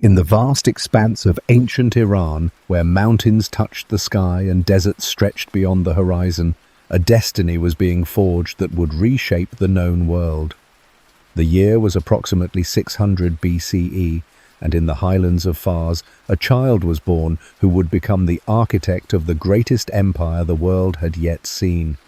In the vast expanse of ancient Iran, where mountains touched the sky and deserts stretched beyond the horizon, a destiny was being forged that would reshape the known world. The year was approximately 600 BCE, and in the highlands of Fars, a child was born who would become the architect of the greatest empire the world had yet seen.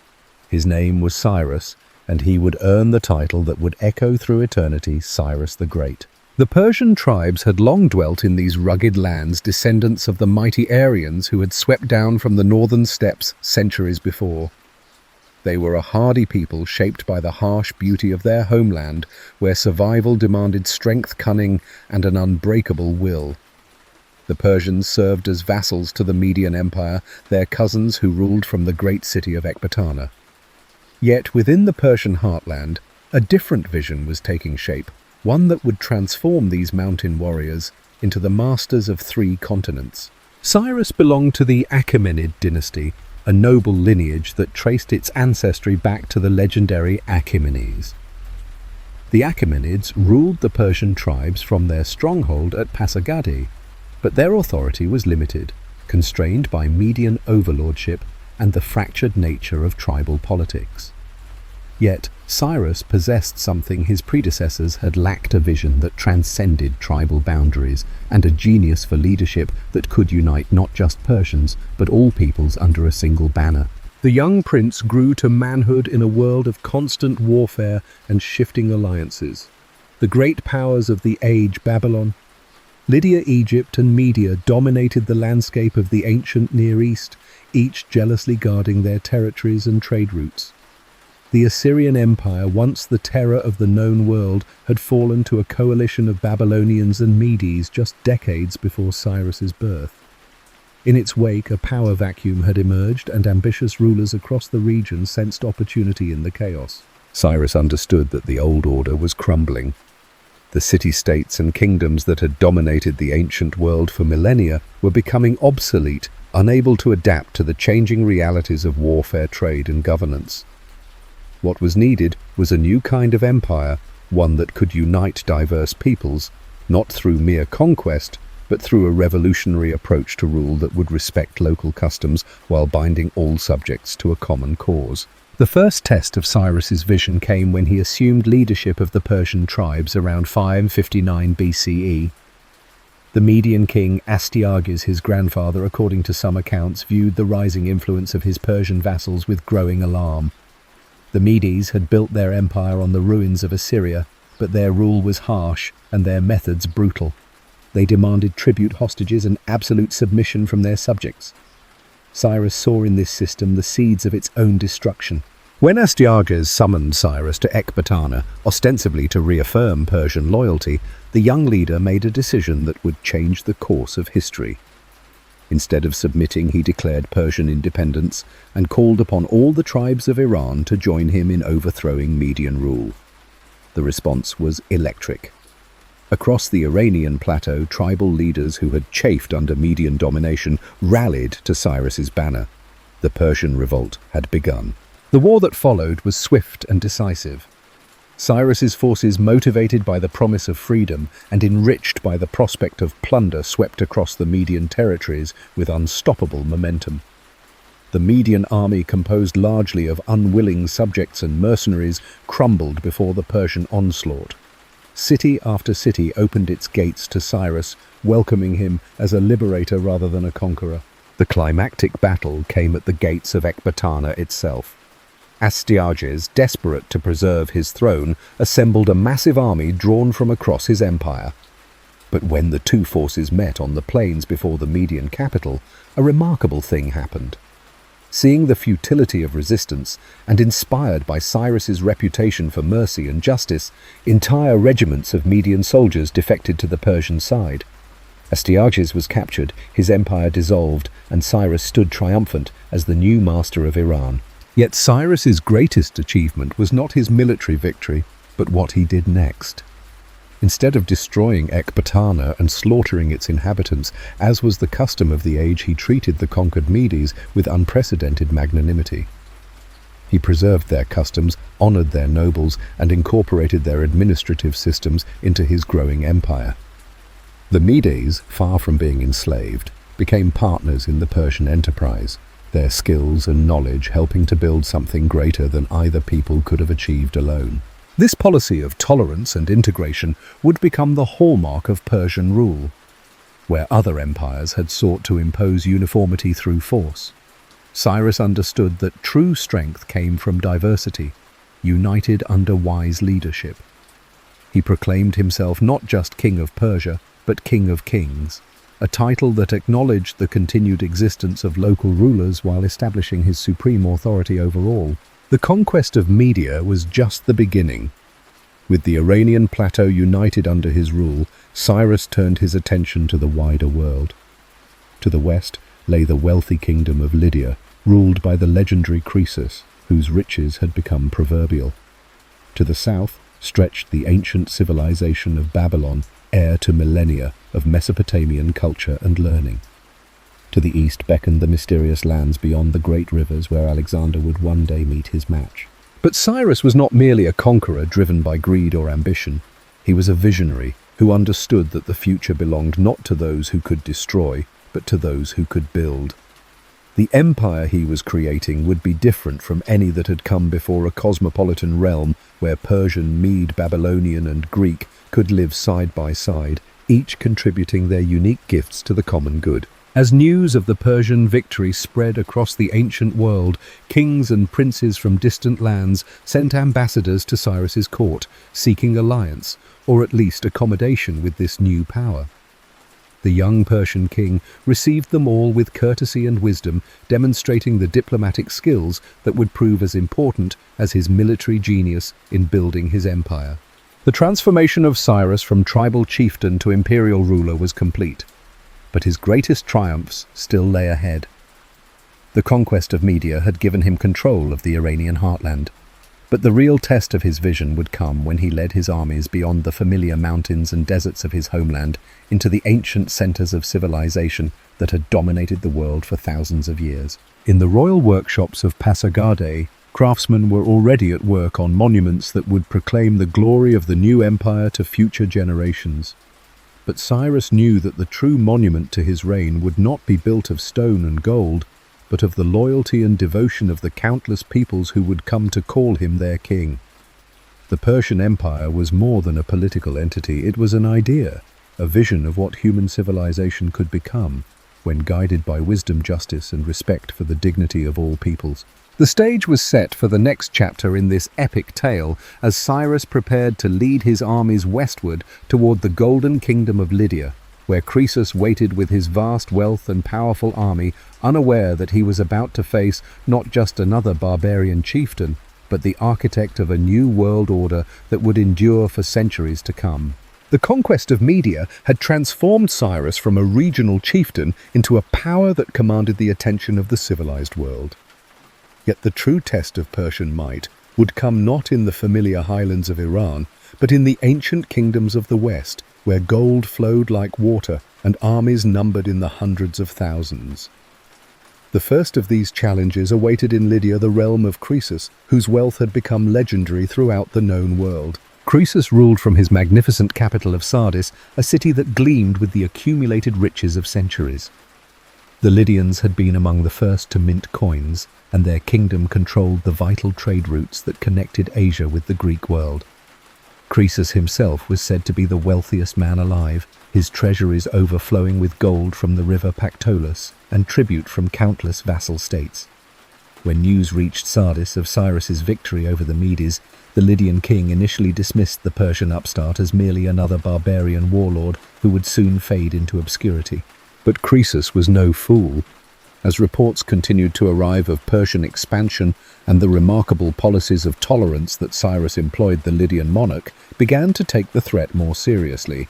His name was Cyrus, and he would earn the title that would echo through eternity, Cyrus the Great. The Persian tribes had long dwelt in these rugged lands, descendants of the mighty Aryans who had swept down from the northern steppes centuries before. They were a hardy people shaped by the harsh beauty of their homeland, where survival demanded strength, cunning, and an unbreakable will. The Persians served as vassals to the Median Empire, their cousins who ruled from the great city of Ecbatana. Yet within the Persian heartland, a different vision was taking shape, one that would transform these mountain warriors into the masters of 3 continents. Cyrus belonged to the Achaemenid dynasty, a noble lineage that traced its ancestry back to the legendary Achaemenes. The Achaemenids ruled the Persian tribes from their stronghold at Pasargadae, but their authority was limited, constrained by Median overlordship and the fractured nature of tribal politics. Yet, Cyrus possessed something his predecessors had lacked: a vision that transcended tribal boundaries, and a genius for leadership that could unite not just Persians, but all peoples under a single banner. The young prince grew to manhood in a world of constant warfare and shifting alliances. The great powers of the age, Babylon, Lydia, Egypt, and Media, dominated the landscape of the ancient Near East, each jealously guarding their territories and trade routes. The Assyrian Empire, once the terror of the known world, had fallen to a coalition of Babylonians and Medes just decades before Cyrus's birth. In its wake, a power vacuum had emerged, and ambitious rulers across the region sensed opportunity in the chaos. Cyrus understood that the old order was crumbling. The city-states and kingdoms that had dominated the ancient world for millennia were becoming obsolete, unable to adapt to the changing realities of warfare, trade, and governance. What was needed was a new kind of empire, one that could unite diverse peoples, not through mere conquest, but through a revolutionary approach to rule that would respect local customs while binding all subjects to a common cause. The first test of Cyrus's vision came when he assumed leadership of the Persian tribes around 559 BCE. The Median king Astyages, his grandfather, according to some accounts, viewed the rising influence of his Persian vassals with growing alarm. The Medes had built their empire on the ruins of Assyria, but their rule was harsh and their methods brutal. They demanded tribute, hostages, and absolute submission from their subjects. Cyrus saw in this system the seeds of its own destruction. When Astyages summoned Cyrus to Ecbatana, ostensibly to reaffirm Persian loyalty, the young leader made a decision that would change the course of history. Instead of submitting, he declared Persian independence and called upon all the tribes of Iran to join him in overthrowing Median rule. The response was electric. Across the Iranian plateau, tribal leaders who had chafed under Median domination rallied to Cyrus's banner. The Persian revolt had begun. The war that followed was swift and decisive. Cyrus's forces, motivated by the promise of freedom and enriched by the prospect of plunder, swept across the Median territories with unstoppable momentum. The Median army, composed largely of unwilling subjects and mercenaries, crumbled before the Persian onslaught. City after city opened its gates to Cyrus, welcoming him as a liberator rather than a conqueror. The climactic battle came at the gates of Ecbatana itself. Astyages, desperate to preserve his throne, assembled a massive army drawn from across his empire. But when the two forces met on the plains before the Median capital, a remarkable thing happened. Seeing the futility of resistance, and inspired by Cyrus's reputation for mercy and justice, entire regiments of Median soldiers defected to the Persian side. Astyages was captured, his empire dissolved, and Cyrus stood triumphant as the new master of Iran. Yet Cyrus's greatest achievement was not his military victory, but what he did next. Instead of destroying Ecbatana and slaughtering its inhabitants, as was the custom of the age, he treated the conquered Medes with unprecedented magnanimity. He preserved their customs, honored their nobles, and incorporated their administrative systems into his growing empire. The Medes, far from being enslaved, became partners in the Persian enterprise, their skills and knowledge helping to build something greater than either people could have achieved alone. This policy of tolerance and integration would become the hallmark of Persian rule, where other empires had sought to impose uniformity through force. Cyrus understood that true strength came from diversity, united under wise leadership. He proclaimed himself not just King of Persia, but King of Kings, a title that acknowledged the continued existence of local rulers while establishing his supreme authority over all. The conquest of Media was just the beginning. With the Iranian plateau united under his rule, Cyrus turned his attention to the wider world. To the west lay the wealthy kingdom of Lydia, ruled by the legendary Croesus, whose riches had become proverbial. To the south stretched the ancient civilization of Babylon, heir to millennia of Mesopotamian culture and learning. To the east beckoned the mysterious lands beyond the great rivers where Alexander would one day meet his match. But Cyrus was not merely a conqueror driven by greed or ambition. He was a visionary who understood that the future belonged not to those who could destroy, but to those who could build. The empire he was creating would be different from any that had come before, a cosmopolitan realm where Persian, Mede, Babylonian and Greek could live side by side, each contributing their unique gifts to the common good. As news of the Persian victory spread across the ancient world, kings and princes from distant lands sent ambassadors to Cyrus's court, seeking alliance, or at least accommodation with this new power. The young Persian king received them all with courtesy and wisdom, demonstrating the diplomatic skills that would prove as important as his military genius in building his empire. The transformation of Cyrus from tribal chieftain to imperial ruler was complete, but his greatest triumphs still lay ahead. The conquest of Media had given him control of the Iranian heartland, but the real test of his vision would come when he led his armies beyond the familiar mountains and deserts of his homeland into the ancient centers of civilization that had dominated the world for thousands of years. In the royal workshops of Pasargadae, craftsmen were already at work on monuments that would proclaim the glory of the new empire to future generations. But Cyrus knew that the true monument to his reign would not be built of stone and gold, but of the loyalty and devotion of the countless peoples who would come to call him their king. The Persian Empire was more than a political entity, it was an idea, a vision of what human civilization could become, when guided by wisdom, justice, and respect for the dignity of all peoples. The stage was set for the next chapter in this epic tale as Cyrus prepared to lead his armies westward toward the golden kingdom of Lydia, where Croesus waited with his vast wealth and powerful army, unaware that he was about to face not just another barbarian chieftain, but the architect of a new world order that would endure for centuries to come. The conquest of Media had transformed Cyrus from a regional chieftain into a power that commanded the attention of the civilized world. Yet the true test of Persian might would come not in the familiar highlands of Iran, but in the ancient kingdoms of the West, where gold flowed like water and armies numbered in the hundreds of thousands. The first of these challenges awaited in Lydia, the realm of Croesus, whose wealth had become legendary throughout the known world. Croesus ruled from his magnificent capital of Sardis, a city that gleamed with the accumulated riches of centuries. The Lydians had been among the first to mint coins, and their kingdom controlled the vital trade routes that connected Asia with the Greek world. Croesus himself was said to be the wealthiest man alive, his treasuries overflowing with gold from the river Pactolus and tribute from countless vassal states. When news reached Sardis of Cyrus's victory over the Medes, the Lydian king initially dismissed the Persian upstart as merely another barbarian warlord who would soon fade into obscurity. But Croesus was no fool. As reports continued to arrive of Persian expansion and the remarkable policies of tolerance that Cyrus employed, the Lydian monarch began to take the threat more seriously.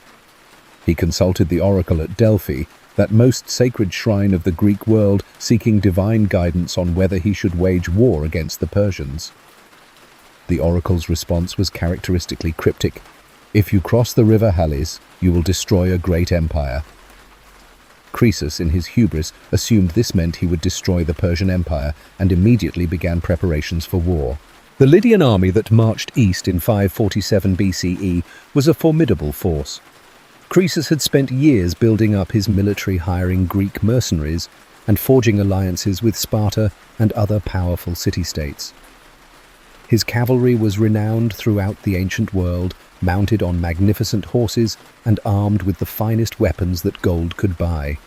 He consulted the oracle at Delphi, that most sacred shrine of the Greek world, seeking divine guidance on whether he should wage war against the Persians. The oracle's response was characteristically cryptic. "If you cross the river Halys, you will destroy a great empire." Croesus, in his hubris, assumed this meant he would destroy the Persian Empire and immediately began preparations for war. The Lydian army that marched east in 547 BCE was a formidable force. Croesus had spent years building up his military, hiring Greek mercenaries and forging alliances with Sparta and other powerful city-states. His cavalry was renowned throughout the ancient world, mounted on magnificent horses and armed with the finest weapons that gold could buy.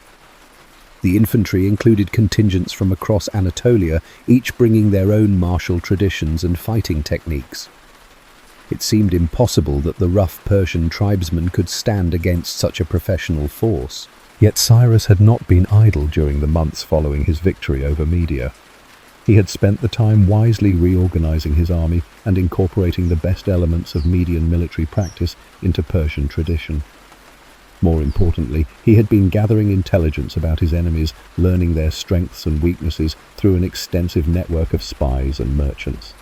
The infantry included contingents from across Anatolia, each bringing their own martial traditions and fighting techniques. It seemed impossible that the rough Persian tribesmen could stand against such a professional force. Yet Cyrus had not been idle during the months following his victory over Media. He had spent the time wisely reorganizing his army and incorporating the best elements of Median military practice into Persian tradition. More importantly, he had been gathering intelligence about his enemies, learning their strengths and weaknesses through an extensive network of spies and merchants.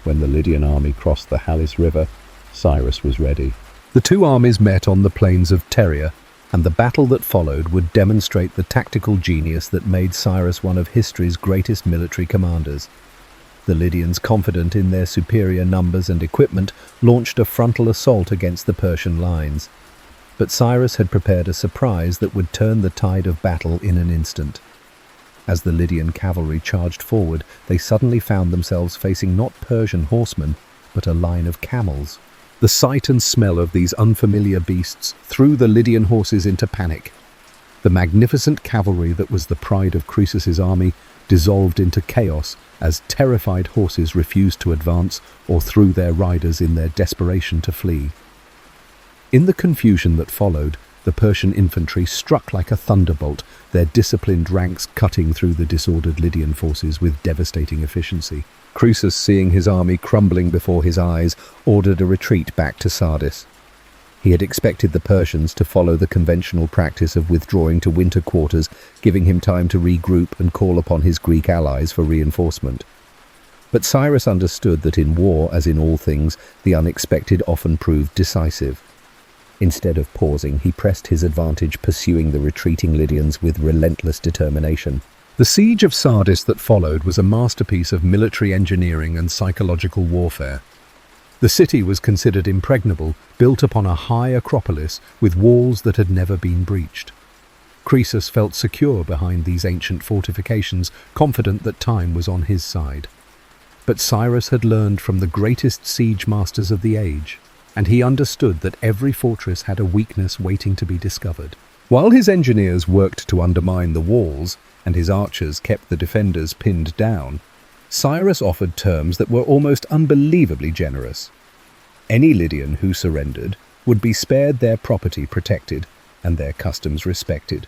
When the Lydian army crossed the Halys River, Cyrus was ready. The two armies met on the plains of Teria, and the battle that followed would demonstrate the tactical genius that made Cyrus one of history's greatest military commanders. The Lydians, confident in their superior numbers and equipment, launched a frontal assault against the Persian lines. But Cyrus had prepared a surprise that would turn the tide of battle in an instant. As the Lydian cavalry charged forward, they suddenly found themselves facing not Persian horsemen, but a line of camels. The sight and smell of these unfamiliar beasts threw the Lydian horses into panic. The magnificent cavalry that was the pride of Croesus's army dissolved into chaos as terrified horses refused to advance or threw their riders in their desperation to flee. In the confusion that followed, the Persian infantry struck like a thunderbolt, their disciplined ranks cutting through the disordered Lydian forces with devastating efficiency. Croesus, seeing his army crumbling before his eyes, ordered a retreat back to Sardis. He had expected the Persians to follow the conventional practice of withdrawing to winter quarters, giving him time to regroup and call upon his Greek allies for reinforcement. But Cyrus understood that in war, as in all things, the unexpected often proved decisive. Instead of pausing, he pressed his advantage, pursuing the retreating Lydians with relentless determination. The siege of Sardis that followed was a masterpiece of military engineering and psychological warfare. The city was considered impregnable, built upon a high acropolis with walls that had never been breached. Croesus felt secure behind these ancient fortifications, confident that time was on his side. But Cyrus had learned from the greatest siege masters of the age, and he understood that every fortress had a weakness waiting to be discovered. While his engineers worked to undermine the walls, and his archers kept the defenders pinned down, Cyrus offered terms that were almost unbelievably generous. Any Lydian who surrendered would be spared their property protected and their customs respected.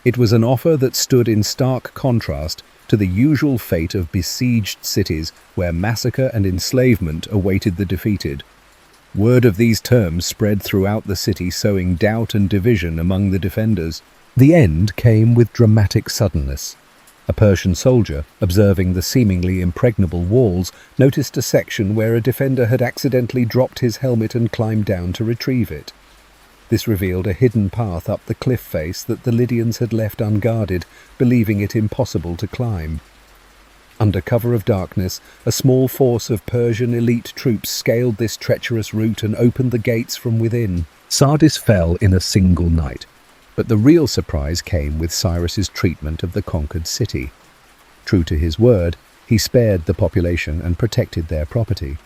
It was an offer that stood in stark contrast to the usual fate of besieged cities where massacre and enslavement awaited the defeated. Word of these terms spread throughout the city, sowing doubt and division among the defenders. The end came with dramatic suddenness. A Persian soldier, observing the seemingly impregnable walls, noticed a section where a defender had accidentally dropped his helmet and climbed down to retrieve it. This revealed a hidden path up the cliff face that the Lydians had left unguarded, believing it impossible to climb. Under cover of darkness, a small force of Persian elite troops scaled this treacherous route and opened the gates from within. Sardis fell in a single night. But the real surprise came with Cyrus's treatment of the conquered city. True to his word, he spared the population and protected their property.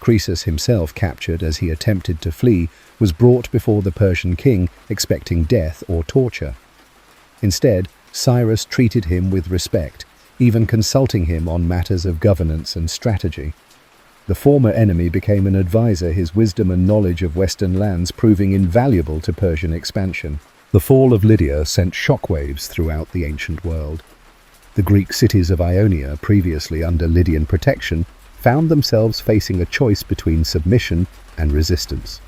Croesus himself, captured as he attempted to flee, was brought before the Persian king, expecting death or torture. Instead, Cyrus treated him with respect, even consulting him on matters of governance and strategy. The former enemy became an advisor, his wisdom and knowledge of Western lands proving invaluable to Persian expansion. The fall of Lydia sent shockwaves throughout the ancient world. The Greek cities of Ionia, previously under Lydian protection, found themselves facing a choice between submission and resistance.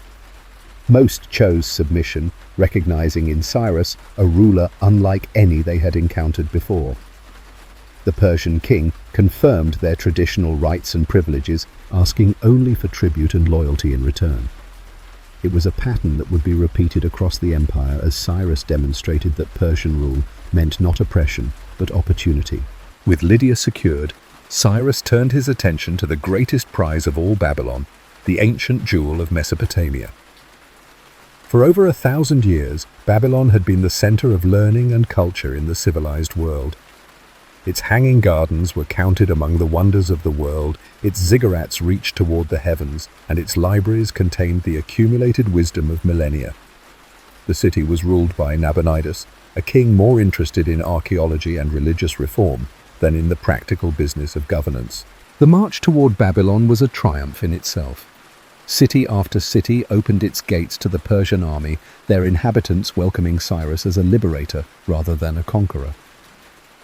Most chose submission, recognizing in Cyrus a ruler unlike any they had encountered before. The Persian king confirmed their traditional rights and privileges, asking only for tribute and loyalty in return. It was a pattern that would be repeated across the empire as Cyrus demonstrated that Persian rule meant not oppression, but opportunity. With Lydia secured, Cyrus turned his attention to the greatest prize of all Babylon, the ancient jewel of Mesopotamia. For over 1,000 years, Babylon had been the center of learning and culture in the civilized world. Its hanging gardens were counted among the wonders of the world, its ziggurats reached toward the heavens, and its libraries contained the accumulated wisdom of millennia. The city was ruled by Nabonidus, a king more interested in archaeology and religious reform than in the practical business of governance. The march toward Babylon was a triumph in itself. City after city opened its gates to the Persian army, their inhabitants welcoming Cyrus as a liberator rather than a conqueror.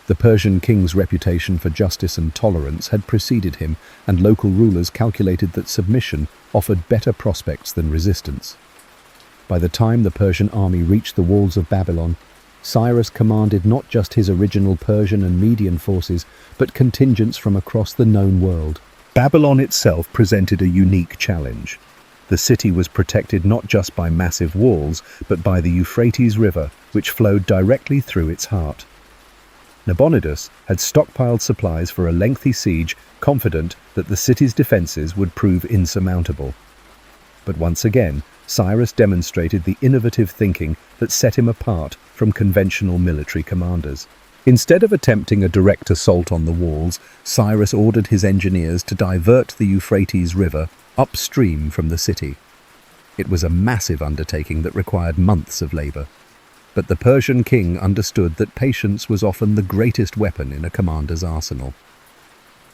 The Persian king's reputation for justice and tolerance had preceded him, and local rulers calculated that submission offered better prospects than resistance. By the time the Persian army reached the walls of Babylon, Cyrus commanded not just his original Persian and Median forces, but contingents from across the known world. Babylon itself presented a unique challenge. The city was protected not just by massive walls, but by the Euphrates River, which flowed directly through its heart. Nabonidus had stockpiled supplies for a lengthy siege, confident that the city's defenses would prove insurmountable. But once again, Cyrus demonstrated the innovative thinking that set him apart from conventional military commanders. Instead of attempting a direct assault on the walls, Cyrus ordered his engineers to divert the Euphrates River upstream from the city. It was a massive undertaking that required months of labor. But the Persian king understood that patience was often the greatest weapon in a commander's arsenal.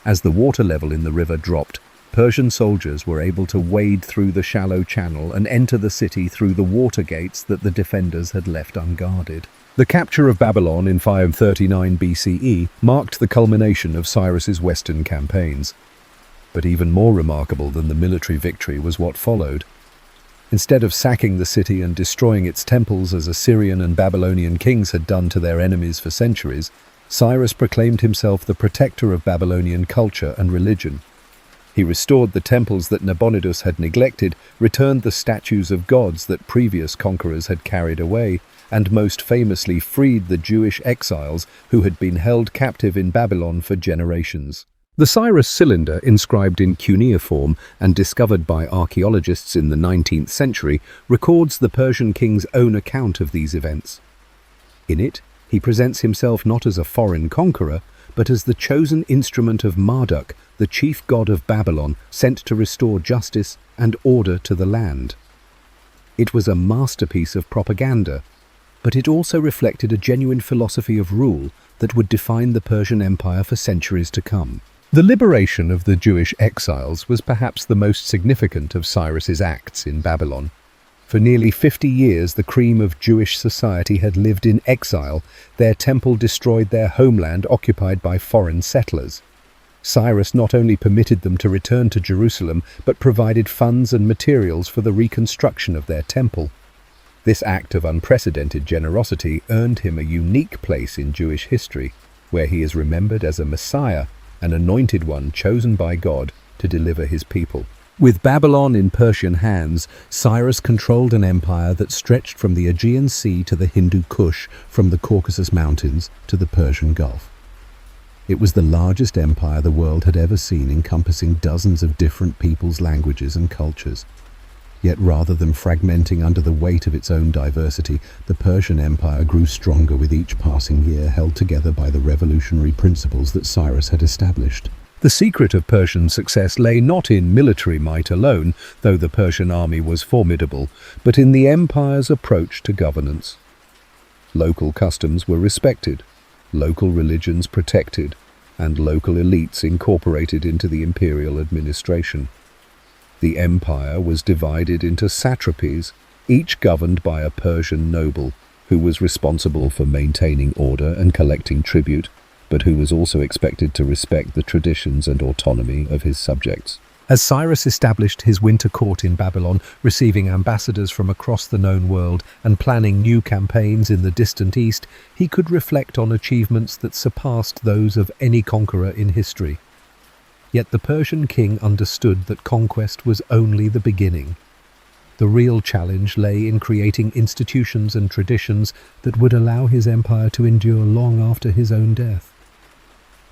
As the water level in the river dropped, Persian soldiers were able to wade through the shallow channel and enter the city through the water gates that the defenders had left unguarded. The capture of Babylon in 539 BCE marked the culmination of Cyrus's western campaigns. But even more remarkable than the military victory was what followed. Instead of sacking the city and destroying its temples as Assyrian and Babylonian kings had done to their enemies for centuries, Cyrus proclaimed himself the protector of Babylonian culture and religion. He restored the temples that Nabonidus had neglected, returned the statues of gods that previous conquerors had carried away, and most famously freed the Jewish exiles who had been held captive in Babylon for generations. The Cyrus cylinder, inscribed in cuneiform and discovered by archaeologists in the 19th century, records the Persian king's own account of these events. In it, he presents himself not as a foreign conqueror, but as the chosen instrument of Marduk, the chief god of Babylon, sent to restore justice and order to the land. It was a masterpiece of propaganda, but it also reflected a genuine philosophy of rule that would define the Persian Empire for centuries to come. The liberation of the Jewish exiles was perhaps the most significant of Cyrus's acts in Babylon. For nearly 50 years, the cream of Jewish society had lived in exile, their temple destroyed, their homeland occupied by foreign settlers. Cyrus not only permitted them to return to Jerusalem, but provided funds and materials for the reconstruction of their temple. This act of unprecedented generosity earned him a unique place in Jewish history, where he is remembered as a Messiah, an anointed one chosen by God to deliver his people. With Babylon in Persian hands, Cyrus controlled an empire that stretched from the Aegean Sea to the Hindu Kush, from the Caucasus Mountains to the Persian Gulf. It was the largest empire the world had ever seen, encompassing dozens of different peoples, languages, and cultures. Yet rather than fragmenting under the weight of its own diversity, the Persian Empire grew stronger with each passing year, held together by the revolutionary principles that Cyrus had established. The secret of Persian success lay not in military might alone, though the Persian army was formidable, but in the empire's approach to governance. Local customs were respected, local religions protected, and local elites incorporated into the imperial administration. The empire was divided into satrapies, each governed by a Persian noble, who was responsible for maintaining order and collecting tribute, but who was also expected to respect the traditions and autonomy of his subjects. As Cyrus established his winter court in Babylon, receiving ambassadors from across the known world and planning new campaigns in the distant east, he could reflect on achievements that surpassed those of any conqueror in history. Yet the Persian king understood that conquest was only the beginning. The real challenge lay in creating institutions and traditions that would allow his empire to endure long after his own death.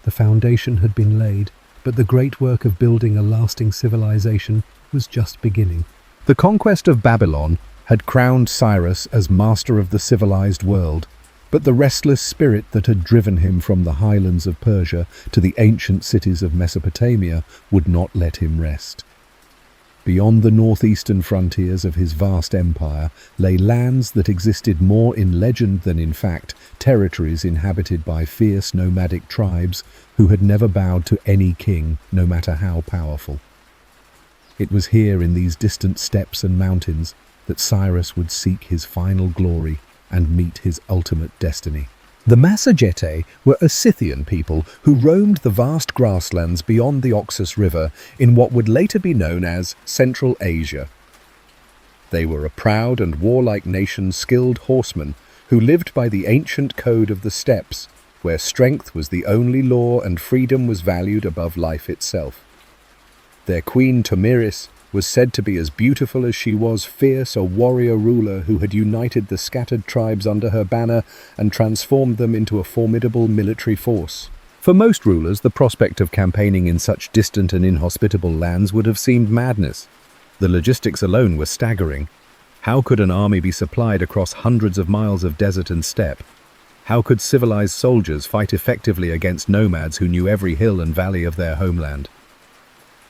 The foundation had been laid, but the great work of building a lasting civilization was just beginning. The conquest of Babylon had crowned Cyrus as master of the civilized world, but the restless spirit that had driven him from the highlands of Persia to the ancient cities of Mesopotamia would not let him rest. Beyond the northeastern frontiers of his vast empire lay lands that existed more in legend than in fact, territories inhabited by fierce nomadic tribes who had never bowed to any king, no matter how powerful. It was here in these distant steppes and mountains that Cyrus would seek his final glory and meet his ultimate destiny. The Massagetae were a Scythian people who roamed the vast grasslands beyond the Oxus River in what would later be known as Central Asia. They were a proud and warlike nation, skilled horsemen who lived by the ancient code of the steppes, where strength was the only law and freedom was valued above life itself. Their queen Tomiris was said to be as beautiful as she was fierce, a warrior ruler who had united the scattered tribes under her banner and transformed them into a formidable military force. For most rulers, the prospect of campaigning in such distant and inhospitable lands would have seemed madness. The logistics alone were staggering. How could an army be supplied across hundreds of miles of desert and steppe? How could civilized soldiers fight effectively against nomads who knew every hill and valley of their homeland?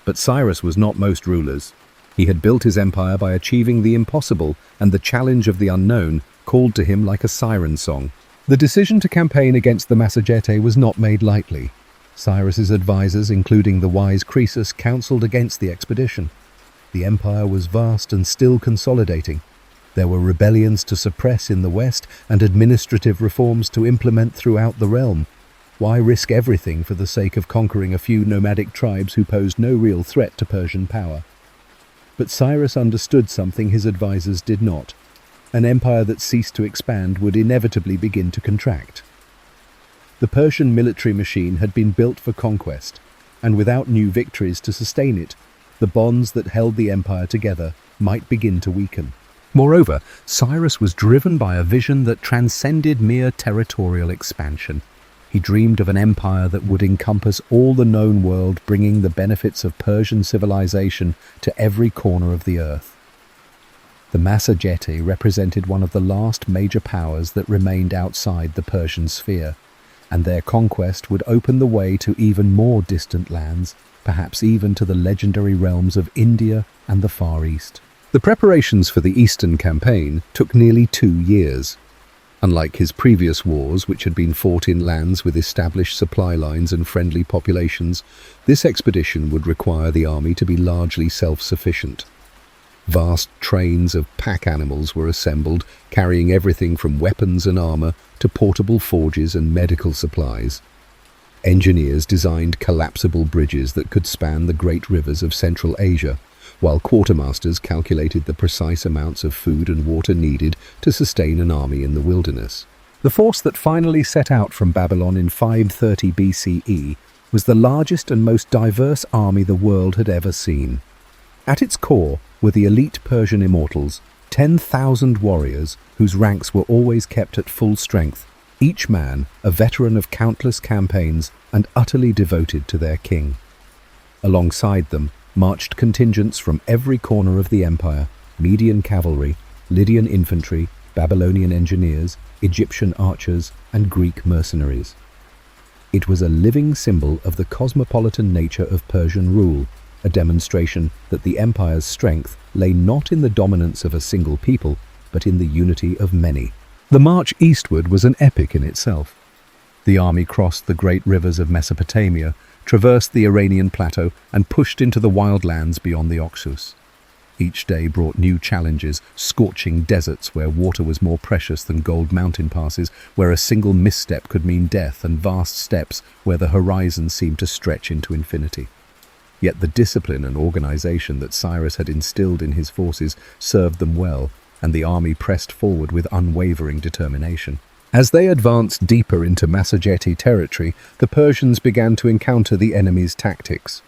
But Cyrus was not most rulers. He had built his empire by achieving the impossible, and the challenge of the unknown called to him like a siren song. The decision to campaign against the Massagetae was not made lightly. Cyrus's advisors, including the wise Croesus, counseled against the expedition. The empire was vast and still consolidating. There were rebellions to suppress in the west and administrative reforms to implement throughout the realm. Why risk everything for the sake of conquering a few nomadic tribes who posed no real threat to Persian power? But Cyrus understood something his advisors did not. An empire that ceased to expand would inevitably begin to contract. The Persian military machine had been built for conquest, and without new victories to sustain it, the bonds that held the empire together might begin to weaken. Moreover, Cyrus was driven by a vision that transcended mere territorial expansion. He dreamed of an empire that would encompass all the known world, bringing the benefits of Persian civilization to every corner of the earth. The Massagetae represented one of the last major powers that remained outside the Persian sphere, and their conquest would open the way to even more distant lands, perhaps even to the legendary realms of India and the Far East. The preparations for the Eastern campaign took nearly 2 years. Unlike his previous wars, which had been fought in lands with established supply lines and friendly populations, this expedition would require the army to be largely self-sufficient. Vast trains of pack animals were assembled, carrying everything from weapons and armor to portable forges and medical supplies. Engineers designed collapsible bridges that could span the great rivers of Central Asia, while quartermasters calculated the precise amounts of food and water needed to sustain an army in the wilderness. The force that finally set out from Babylon in 530 BCE was the largest and most diverse army the world had ever seen. At its core were the elite Persian immortals, 10,000 warriors whose ranks were always kept at full strength, each man a veteran of countless campaigns and utterly devoted to their king. Alongside them marched contingents from every corner of the empire: Median cavalry, Lydian infantry, Babylonian engineers, Egyptian archers, and Greek mercenaries. It was a living symbol of the cosmopolitan nature of Persian rule, a demonstration that the empire's strength lay not in the dominance of a single people, but in the unity of many. The march eastward was an epic in itself. The army crossed the great rivers of Mesopotamia, traversed the Iranian plateau, and pushed into the wildlands beyond the Oxus. Each day brought new challenges: scorching deserts where water was more precious than gold mountain passes, where a single misstep could mean death, and vast steppes where the horizon seemed to stretch into infinity. Yet the discipline and organization that Cyrus had instilled in his forces served them well, and the army pressed forward with unwavering determination. As they advanced deeper into Massagetae territory, the Persians began to encounter the enemy's tactics.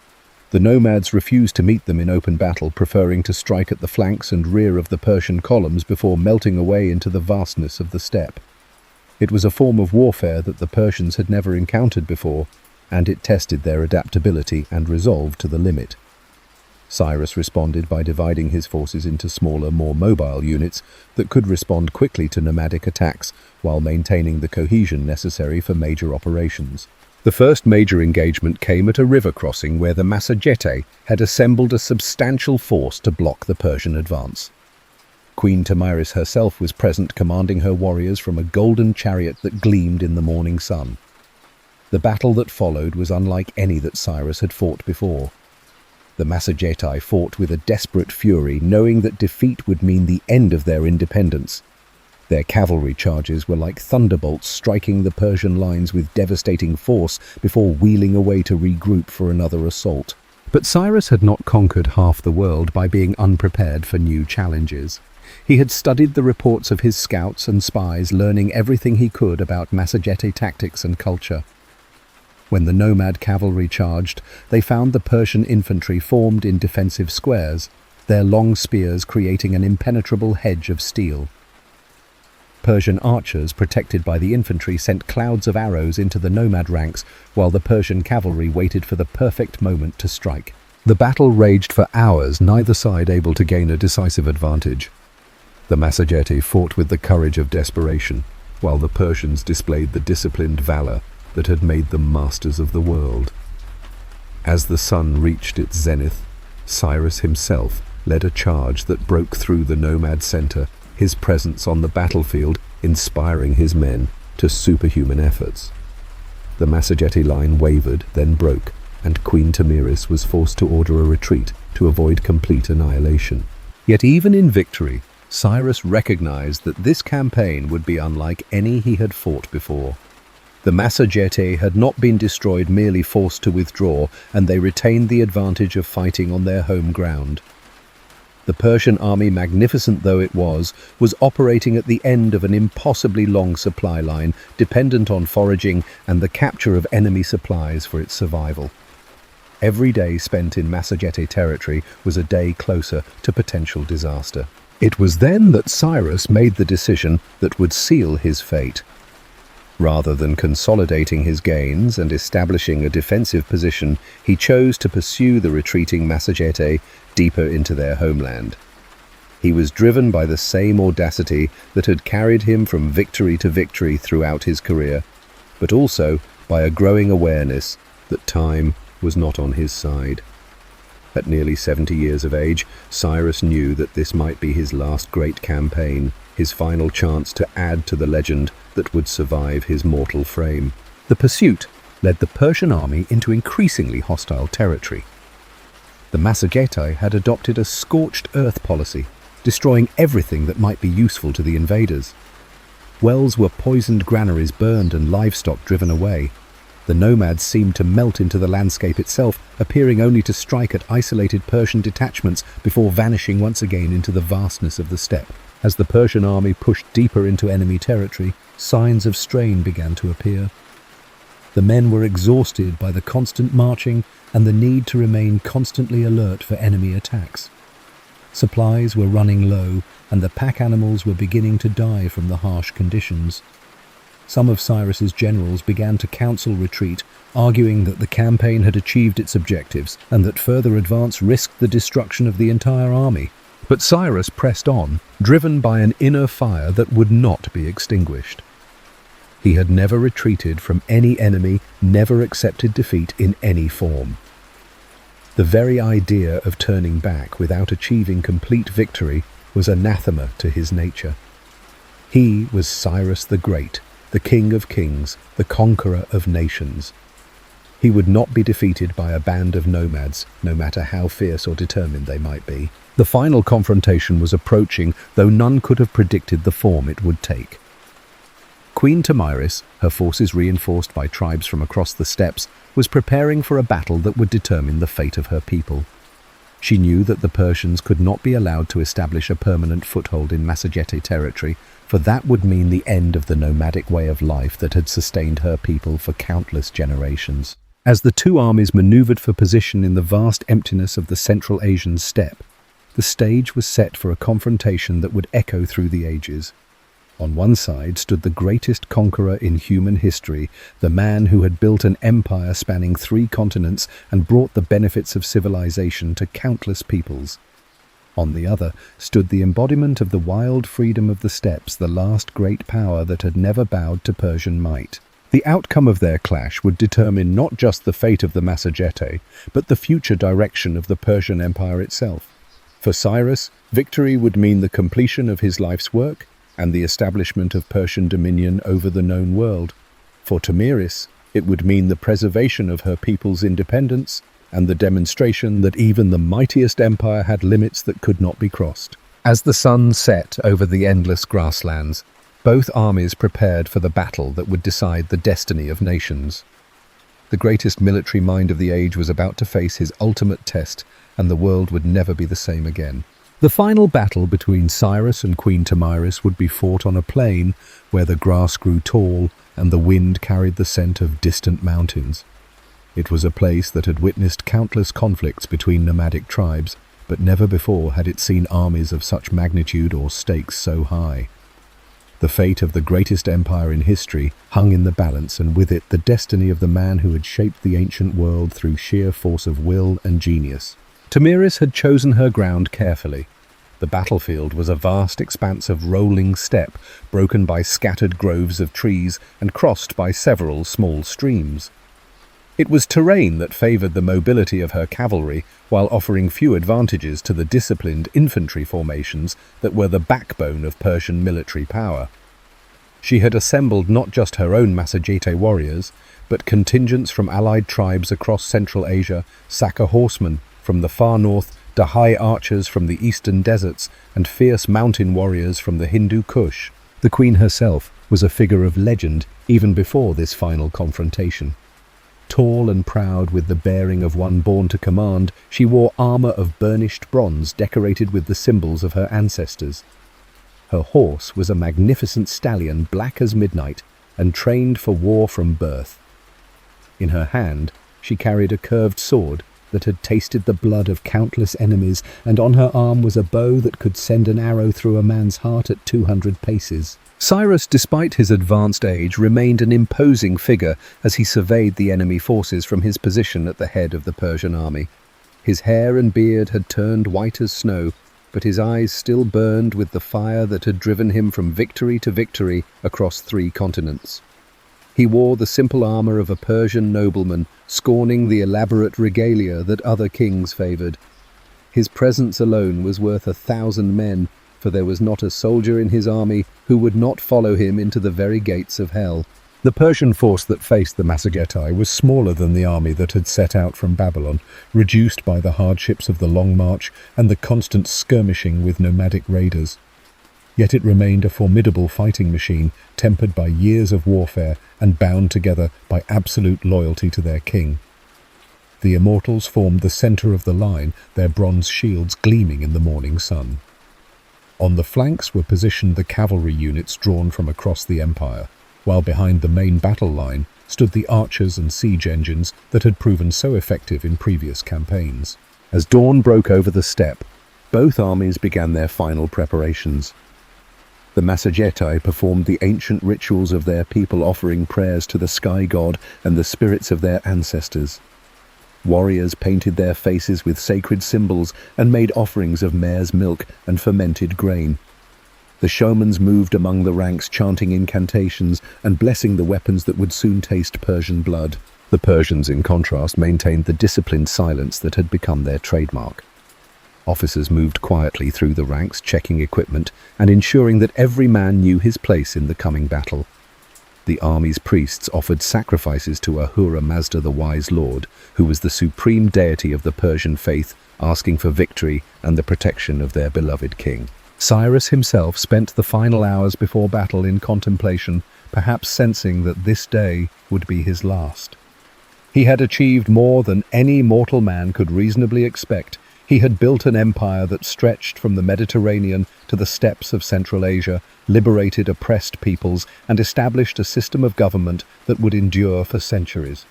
The nomads refused to meet them in open battle, preferring to strike at the flanks and rear of the Persian columns before melting away into the vastness of the steppe. It was a form of warfare that the Persians had never encountered before, and it tested their adaptability and resolve to the limit. Cyrus responded by dividing his forces into smaller, more mobile units that could respond quickly to nomadic attacks while maintaining the cohesion necessary for major operations. The first major engagement came at a river crossing where the Massagetae had assembled a substantial force to block the Persian advance. Queen Tomyris herself was present, commanding her warriors from a golden chariot that gleamed in the morning sun. The battle that followed was unlike any that Cyrus had fought before. The Massagetae fought with a desperate fury, knowing that defeat would mean the end of their independence. Their cavalry charges were like thunderbolts, striking the Persian lines with devastating force before wheeling away to regroup for another assault. But Cyrus had not conquered half the world by being unprepared for new challenges. He had studied the reports of his scouts and spies, learning everything he could about Massagetae tactics and culture. When the nomad cavalry charged, they found the Persian infantry formed in defensive squares, their long spears creating an impenetrable hedge of steel. Persian archers, protected by the infantry, sent clouds of arrows into the nomad ranks, while the Persian cavalry waited for the perfect moment to strike. The battle raged for hours, neither side able to gain a decisive advantage. The Massagetae fought with the courage of desperation, while the Persians displayed the disciplined valor that had made them masters of the world. As the sun reached its zenith, Cyrus himself led a charge that broke through the nomad center, his presence on the battlefield inspiring his men to superhuman efforts. The Massagetae line wavered, then broke, and Queen Tomyris was forced to order a retreat to avoid complete annihilation. Yet even in victory, Cyrus recognized that this campaign would be unlike any he had fought before. The Massagetae had not been destroyed, merely forced to withdraw, and they retained the advantage of fighting on their home ground. The Persian army, magnificent though it was operating at the end of an impossibly long supply line, dependent on foraging and the capture of enemy supplies for its survival. Every day spent in Massagetae territory was a day closer to potential disaster. It was then that Cyrus made the decision that would seal his fate. Rather than consolidating his gains and establishing a defensive position, he chose to pursue the retreating Massagetae deeper into their homeland. He was driven by the same audacity that had carried him from victory to victory throughout his career, but also by a growing awareness that time was not on his side. At nearly 70 years of age, Cyrus knew that this might be his last great campaign, his final chance to add to the legend that would survive his mortal frame. The pursuit led the Persian army into increasingly hostile territory. The Massagetae had adopted a scorched earth policy, destroying everything that might be useful to the invaders. Wells were poisoned, granaries burned, and livestock driven away. The nomads seemed to melt into the landscape itself, appearing only to strike at isolated Persian detachments before vanishing once again into the vastness of the steppe. As the Persian army pushed deeper into enemy territory, signs of strain began to appear. The men were exhausted by the constant marching and the need to remain constantly alert for enemy attacks. Supplies were running low, and the pack animals were beginning to die from the harsh conditions. Some of Cyrus's generals began to counsel retreat, arguing that the campaign had achieved its objectives and that further advance risked the destruction of the entire army. But Cyrus pressed on, driven by an inner fire that would not be extinguished. He had never retreated from any enemy, never accepted defeat in any form. The very idea of turning back without achieving complete victory was anathema to his nature. He was Cyrus the Great, the King of Kings, the conqueror of nations. He would not be defeated by a band of nomads, no matter how fierce or determined they might be. The final confrontation was approaching, though none could have predicted the form it would take. Queen Tomyris, her forces reinforced by tribes from across the steppes, was preparing for a battle that would determine the fate of her people. She knew that the Persians could not be allowed to establish a permanent foothold in Massagetae territory, for that would mean the end of the nomadic way of life that had sustained her people for countless generations. As the two armies maneuvered for position in the vast emptiness of the Central Asian steppe, the stage was set for a confrontation that would echo through the ages. On one side stood the greatest conqueror in human history, the man who had built an empire spanning 3 continents and brought the benefits of civilization to countless peoples. On the other stood the embodiment of the wild freedom of the steppes, the last great power that had never bowed to Persian might. The outcome of their clash would determine not just the fate of the Massagetae, but the future direction of the Persian Empire itself. For Cyrus, victory would mean the completion of his life's work and the establishment of Persian dominion over the known world. For Tamiris, it would mean the preservation of her people's independence and the demonstration that even the mightiest empire had limits that could not be crossed. As the sun set over the endless grasslands, both armies prepared for the battle that would decide the destiny of nations. The greatest military mind of the age was about to face his ultimate test, and the world would never be the same again. The final battle between Cyrus and Queen Tamiris would be fought on a plain where the grass grew tall and the wind carried the scent of distant mountains. It was a place that had witnessed countless conflicts between nomadic tribes, but never before had it seen armies of such magnitude or stakes so high. The fate of the greatest empire in history hung in the balance, and with it the destiny of the man who had shaped the ancient world through sheer force of will and genius. Tamiris had chosen her ground carefully. The battlefield was a vast expanse of rolling steppe, broken by scattered groves of trees and crossed by several small streams. It was terrain that favoured the mobility of her cavalry, while offering few advantages to the disciplined infantry formations that were the backbone of Persian military power. She had assembled not just her own Massagetae warriors, but contingents from allied tribes across Central Asia, Saka horsemen from the far north, Dahai archers from the eastern deserts, and fierce mountain warriors from the Hindu Kush. The queen herself was a figure of legend even before this final confrontation. Tall and proud, with the bearing of one born to command, she wore armour of burnished bronze decorated with the symbols of her ancestors. Her horse was a magnificent stallion, black as midnight, and trained for war from birth. In her hand she carried a curved sword that had tasted the blood of countless enemies, and on her arm was a bow that could send an arrow through a man's heart at 200 paces. Cyrus, despite his advanced age, remained an imposing figure as he surveyed the enemy forces from his position at the head of the Persian army. His hair and beard had turned white as snow, but his eyes still burned with the fire that had driven him from victory to victory across 3 continents. He wore the simple armour of a Persian nobleman, scorning the elaborate regalia that other kings favoured. His presence alone was worth 1,000 men, for there was not a soldier in his army who would not follow him into the very gates of hell. The Persian force that faced the Massagetae was smaller than the army that had set out from Babylon, reduced by the hardships of the long march and the constant skirmishing with nomadic raiders. Yet it remained a formidable fighting machine, tempered by years of warfare and bound together by absolute loyalty to their king. The immortals formed the centre of the line, their bronze shields gleaming in the morning sun. On the flanks were positioned the cavalry units drawn from across the empire, while behind the main battle line stood the archers and siege engines that had proven so effective in previous campaigns. As dawn broke over the steppe, both armies began their final preparations. The Massagetae performed the ancient rituals of their people, offering prayers to the sky god and the spirits of their ancestors. Warriors painted their faces with sacred symbols and made offerings of mare's milk and fermented grain. The showmans moved among the ranks, chanting incantations and blessing the weapons that would soon taste Persian blood. The Persians, in contrast, maintained the disciplined silence that had become their trademark. Officers moved quietly through the ranks, checking equipment and ensuring that every man knew his place in the coming battle. The army's priests offered sacrifices to Ahura Mazda, the wise lord, who was the supreme deity of the Persian faith, asking for victory and the protection of their beloved king. Cyrus himself spent the final hours before battle in contemplation, perhaps sensing that this day would be his last. He had achieved more than any mortal man could reasonably expect. He had built an empire that stretched from the Mediterranean to the steppes of Central Asia, liberated oppressed peoples, and established a system of government that would endure for centuries.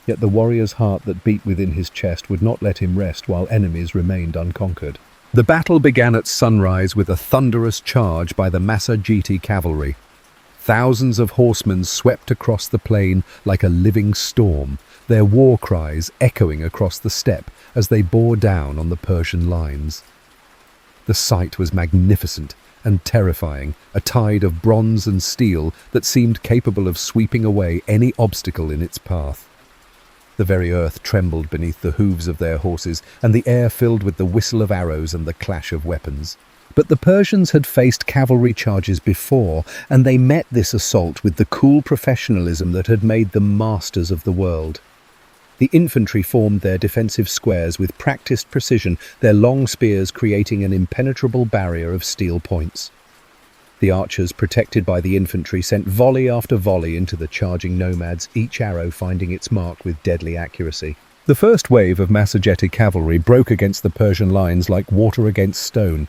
Yet the warrior's heart that beat within his chest would not let him rest while enemies remained unconquered. The battle began at sunrise with a thunderous charge by the Massageti cavalry. Thousands of horsemen swept across the plain like a living storm, their war cries echoing across the steppe as they bore down on the Persian lines. The sight was magnificent and terrifying, a tide of bronze and steel that seemed capable of sweeping away any obstacle in its path. The very earth trembled beneath the hooves of their horses, and the air filled with the whistle of arrows and the clash of weapons. But the Persians had faced cavalry charges before, and they met this assault with the cool professionalism that had made them masters of the world. The infantry formed their defensive squares with practiced precision, their long spears creating an impenetrable barrier of steel points. The archers, protected by the infantry, sent volley after volley into the charging nomads, each arrow finding its mark with deadly accuracy. The first wave of Massageti cavalry broke against the Persian lines like water against stone.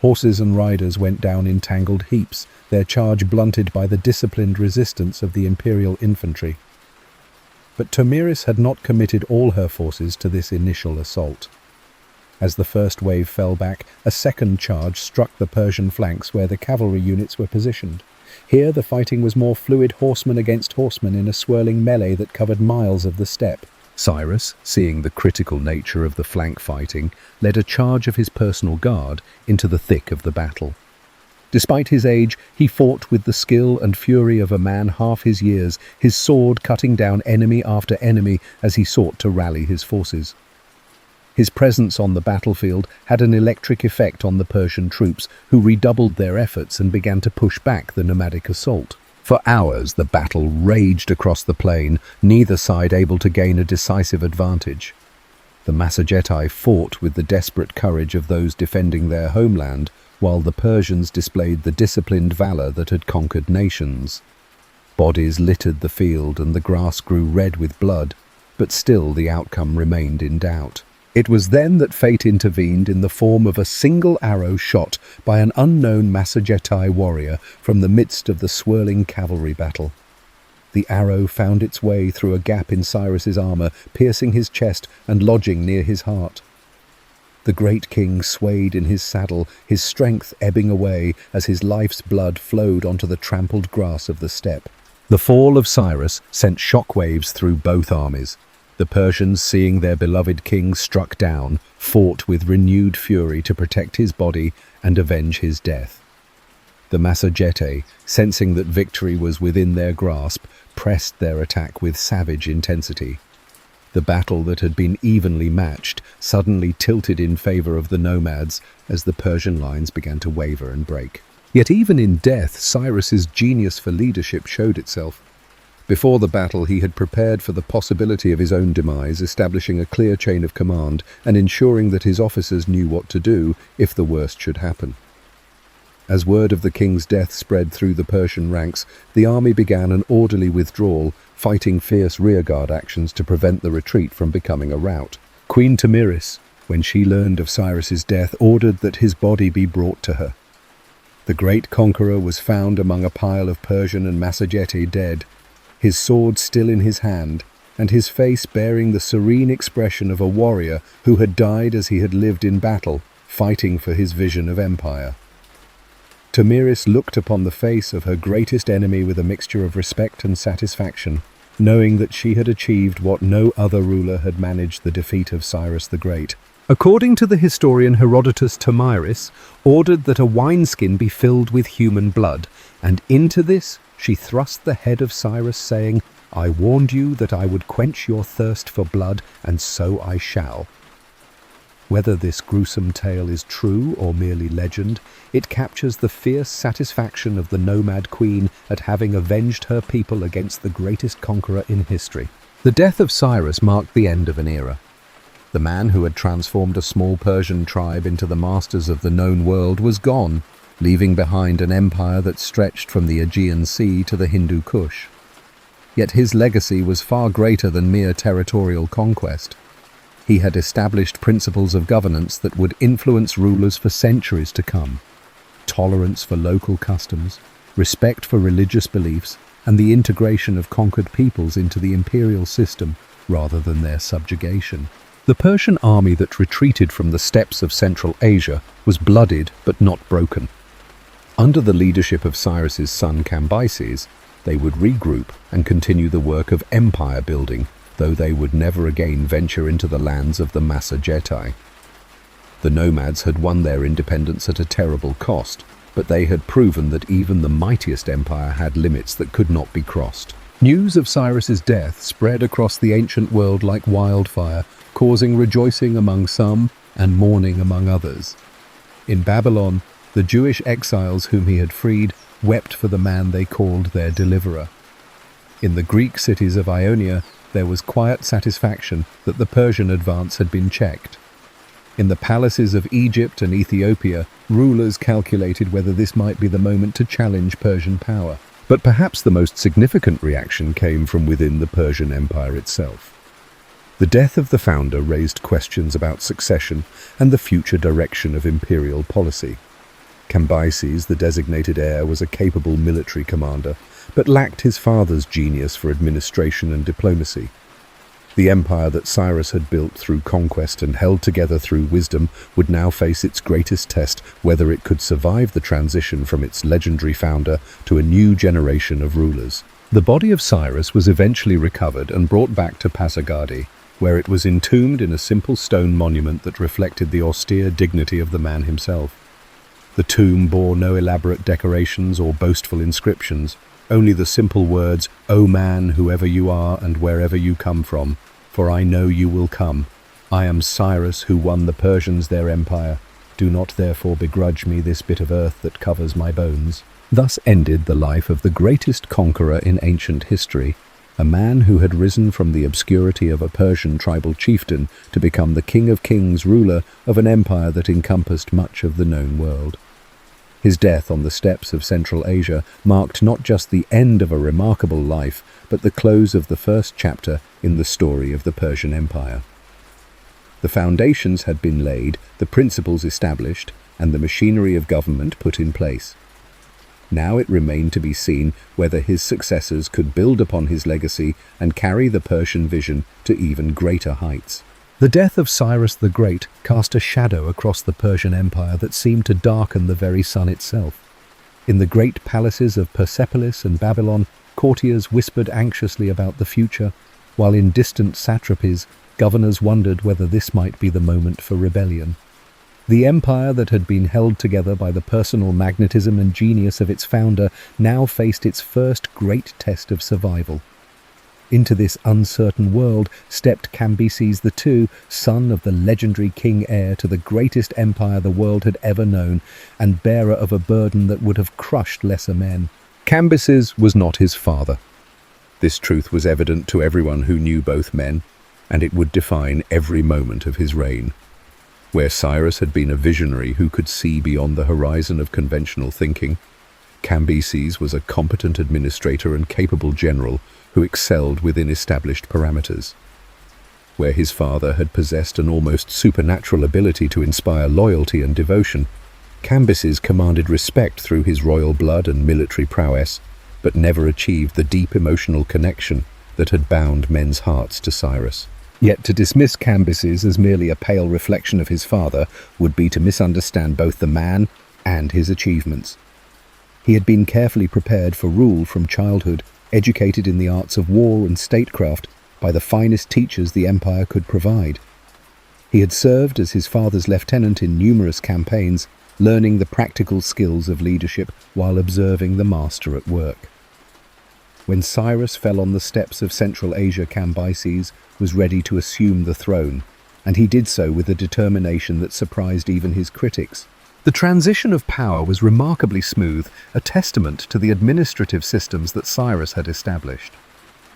Horses and riders went down in tangled heaps, their charge blunted by the disciplined resistance of the imperial infantry. But Tomyris had not committed all her forces to this initial assault. As the first wave fell back, a second charge struck the Persian flanks where the cavalry units were positioned. Here the fighting was more fluid, horseman against horseman in a swirling melee that covered miles of the steppe. Cyrus, seeing the critical nature of the flank fighting, led a charge of his personal guard into the thick of the battle. Despite his age, he fought with the skill and fury of a man half his years, his sword cutting down enemy after enemy as he sought to rally his forces. His presence on the battlefield had an electric effect on the Persian troops, who redoubled their efforts and began to push back the nomadic assault. For hours the battle raged across the plain, neither side able to gain a decisive advantage. The Massageti fought with the desperate courage of those defending their homeland, while the Persians displayed the disciplined valor that had conquered nations. Bodies littered the field and the grass grew red with blood, but still the outcome remained in doubt. It was then that fate intervened in the form of a single arrow shot by an unknown Massageti warrior from the midst of the swirling cavalry battle. The arrow found its way through a gap in Cyrus's armor, piercing his chest and lodging near his heart. The great king swayed in his saddle, his strength ebbing away as his life's blood flowed onto the trampled grass of the steppe. The fall of Cyrus sent shockwaves through both armies. The Persians, seeing their beloved king struck down, fought with renewed fury to protect his body and avenge his death. The Massageti, sensing that victory was within their grasp, pressed their attack with savage intensity. The battle that had been evenly matched suddenly tilted in favor of the nomads as the Persian lines began to waver and break. Yet even in death, Cyrus's genius for leadership showed itself. Before the battle, he had prepared for the possibility of his own demise, establishing a clear chain of command and ensuring that his officers knew what to do if the worst should happen. As word of the king's death spread through the Persian ranks, the army began an orderly withdrawal, fighting fierce rearguard actions to prevent the retreat from becoming a rout. Queen Tomyris, when she learned of Cyrus's death, ordered that his body be brought to her. The great conqueror was found among a pile of Persian and Massageti dead, his sword still in his hand, and his face bearing the serene expression of a warrior who had died as he had lived in battle, fighting for his vision of empire. Tomyris looked upon the face of her greatest enemy with a mixture of respect and satisfaction, knowing that she had achieved what no other ruler had managed: the defeat of Cyrus the Great. According to the historian Herodotus, Tomyris ordered that a wineskin be filled with human blood, and into this she thrust the head of Cyrus, saying, "I warned you that I would quench your thirst for blood, and so I shall." Whether this gruesome tale is true or merely legend, it captures the fierce satisfaction of the nomad queen at having avenged her people against the greatest conqueror in history. The death of Cyrus marked the end of an era. The man who had transformed a small Persian tribe into the masters of the known world was gone, leaving behind an empire that stretched from the Aegean Sea to the Hindu Kush. Yet his legacy was far greater than mere territorial conquest. He had established principles of governance that would influence rulers for centuries to come. Tolerance for local customs, respect for religious beliefs, and the integration of conquered peoples into the imperial system rather than their subjugation. The Persian army that retreated from the steppes of Central Asia was bloodied but not broken. Under the leadership of Cyrus's son Cambyses, they would regroup and continue the work of empire building, though they would never again venture into the lands of the Massagetae. The nomads had won their independence at a terrible cost, but they had proven that even the mightiest empire had limits that could not be crossed. News of Cyrus's death spread across the ancient world like wildfire, causing rejoicing among some and mourning among others. In Babylon, the Jewish exiles whom he had freed wept for the man they called their deliverer. In the Greek cities of Ionia, there was quiet satisfaction that the Persian advance had been checked. In the palaces of Egypt and Ethiopia, rulers calculated whether this might be the moment to challenge Persian power. But perhaps the most significant reaction came from within the Persian Empire itself. The death of the founder raised questions about succession and the future direction of imperial policy. Cambyses, the designated heir, was a capable military commander, but lacked his father's genius for administration and diplomacy. The empire that Cyrus had built through conquest and held together through wisdom would now face its greatest test, whether it could survive the transition from its legendary founder to a new generation of rulers. The body of Cyrus was eventually recovered and brought back to Pasargadae, where it was entombed in a simple stone monument that reflected the austere dignity of the man himself. The tomb bore no elaborate decorations or boastful inscriptions, only the simple words, "O man, whoever you are and wherever you come from, for I know you will come. I am Cyrus who won the Persians their empire. Do not therefore begrudge me this bit of earth that covers my bones." Thus ended the life of the greatest conqueror in ancient history, a man who had risen from the obscurity of a Persian tribal chieftain to become the King of Kings, ruler of an empire that encompassed much of the known world. His death on the steppes of Central Asia marked not just the end of a remarkable life, but the close of the first chapter in the story of the Persian Empire. The foundations had been laid, the principles established, and the machinery of government put in place. Now it remained to be seen whether his successors could build upon his legacy and carry the Persian vision to even greater heights. The death of Cyrus the Great cast a shadow across the Persian Empire that seemed to darken the very sun itself. In the great palaces of Persepolis and Babylon, courtiers whispered anxiously about the future, while in distant satrapies, governors wondered whether this might be the moment for rebellion. The empire that had been held together by the personal magnetism and genius of its founder now faced its first great test of survival. Into this uncertain world stepped Cambyses II, son of the legendary king heir to the greatest empire the world had ever known, and bearer of a burden that would have crushed lesser men. Cambyses was not his father. This truth was evident to everyone who knew both men, and it would define every moment of his reign. Where Cyrus had been a visionary who could see beyond the horizon of conventional thinking, Cambyses was a competent administrator and capable general who excelled within established parameters. Where his father had possessed an almost supernatural ability to inspire loyalty and devotion, Cambyses commanded respect through his royal blood and military prowess, but never achieved the deep emotional connection that had bound men's hearts to Cyrus. Yet to dismiss Cambyses as merely a pale reflection of his father would be to misunderstand both the man and his achievements. He had been carefully prepared for rule from childhood, educated in the arts of war and statecraft by the finest teachers the empire could provide. He had served as his father's lieutenant in numerous campaigns, learning the practical skills of leadership while observing the master at work. When Cyrus fell on the steppes of Central Asia, Cambyses was ready to assume the throne, and he did so with a determination that surprised even his critics. The transition of power was remarkably smooth, a testament to the administrative systems that Cyrus had established.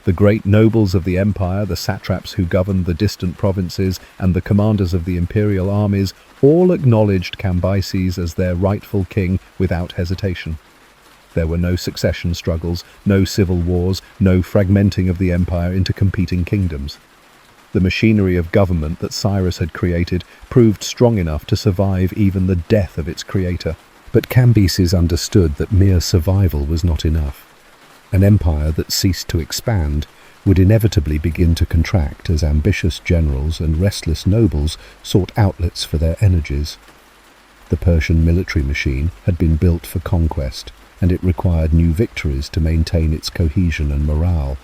The great nobles of the empire, the satraps who governed the distant provinces, and the commanders of the imperial armies all acknowledged Cambyses as their rightful king without hesitation. There were no succession struggles, no civil wars, no fragmenting of the empire into competing kingdoms. The machinery of government that Cyrus had created proved strong enough to survive even the death of its creator. But Cambyses understood that mere survival was not enough. An empire that ceased to expand would inevitably begin to contract as ambitious generals and restless nobles sought outlets for their energies. The Persian military machine had been built for conquest, and it required new victories to maintain its cohesion and morale.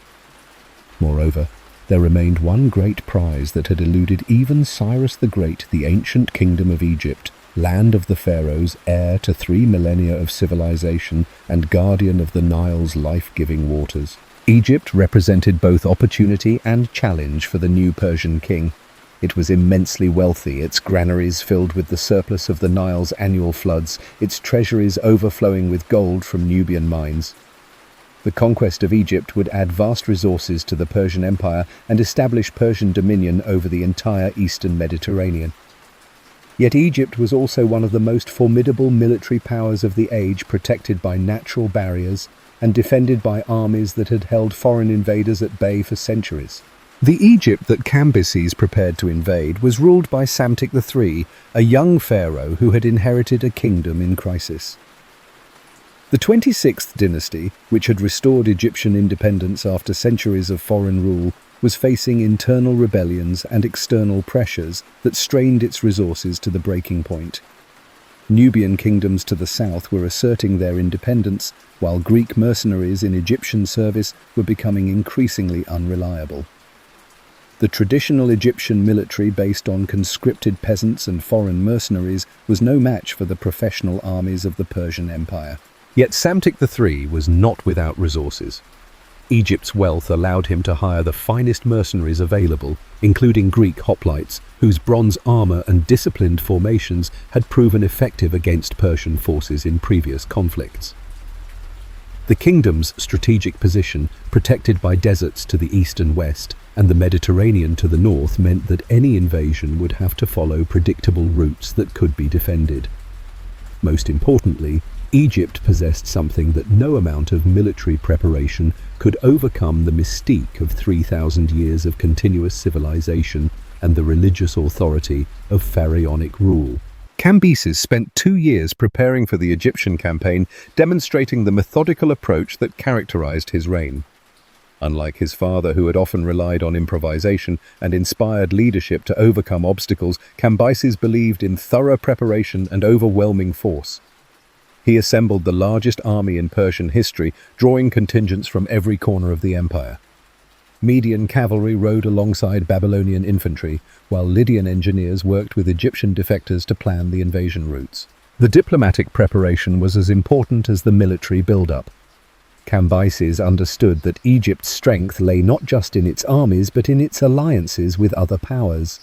Moreover, there remained one great prize that had eluded even Cyrus the Great, the ancient kingdom of Egypt, land of the pharaohs, heir to 3 millennia of civilization and guardian of the Nile's life-giving waters. Egypt represented both opportunity and challenge for the new Persian king. It was immensely wealthy, its granaries filled with the surplus of the Nile's annual floods, its treasuries overflowing with gold from Nubian mines. The conquest of Egypt would add vast resources to the Persian Empire and establish Persian dominion over the entire eastern Mediterranean. Yet Egypt was also one of the most formidable military powers of the age, protected by natural barriers and defended by armies that had held foreign invaders at bay for centuries. The Egypt that Cambyses prepared to invade was ruled by Psamtik III, a young pharaoh who had inherited a kingdom in crisis. The 26th dynasty, which had restored Egyptian independence after centuries of foreign rule, was facing internal rebellions and external pressures that strained its resources to the breaking point. Nubian kingdoms to the south were asserting their independence, while Greek mercenaries in Egyptian service were becoming increasingly unreliable. The traditional Egyptian military, based on conscripted peasants and foreign mercenaries, was no match for the professional armies of the Persian Empire. Yet Psamtik III was not without resources. Egypt's wealth allowed him to hire the finest mercenaries available, including Greek hoplites, whose bronze armor and disciplined formations had proven effective against Persian forces in previous conflicts. The kingdom's strategic position, protected by deserts to the east and west, and the Mediterranean to the north, meant that any invasion would have to follow predictable routes that could be defended. Most importantly, Egypt possessed something that no amount of military preparation could overcome: the mystique of 3,000 years of continuous civilization and the religious authority of pharaonic rule. Cambyses spent 2 years preparing for the Egyptian campaign, demonstrating the methodical approach that characterized his reign. Unlike his father, who had often relied on improvisation and inspired leadership to overcome obstacles, Cambyses believed in thorough preparation and overwhelming force. He assembled the largest army in Persian history, drawing contingents from every corner of the empire. Median cavalry rode alongside Babylonian infantry, while Lydian engineers worked with Egyptian defectors to plan the invasion routes. The diplomatic preparation was as important as the military build-up. Cambyses understood that Egypt's strength lay not just in its armies, but in its alliances with other powers.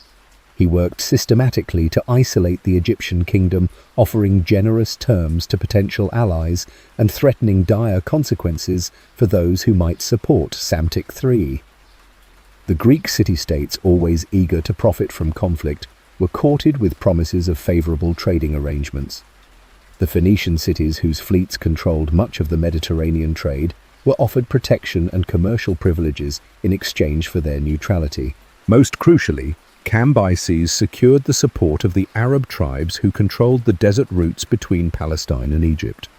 He worked systematically to isolate the Egyptian kingdom, offering generous terms to potential allies and threatening dire consequences for those who might support Psamtik III. The Greek city-states, always eager to profit from conflict, were courted with promises of favorable trading arrangements. The Phoenician cities, whose fleets controlled much of the Mediterranean trade, were offered protection and commercial privileges in exchange for their neutrality. Most crucially, Cambyses secured the support of the Arab tribes who controlled the desert routes between Palestine and Egypt.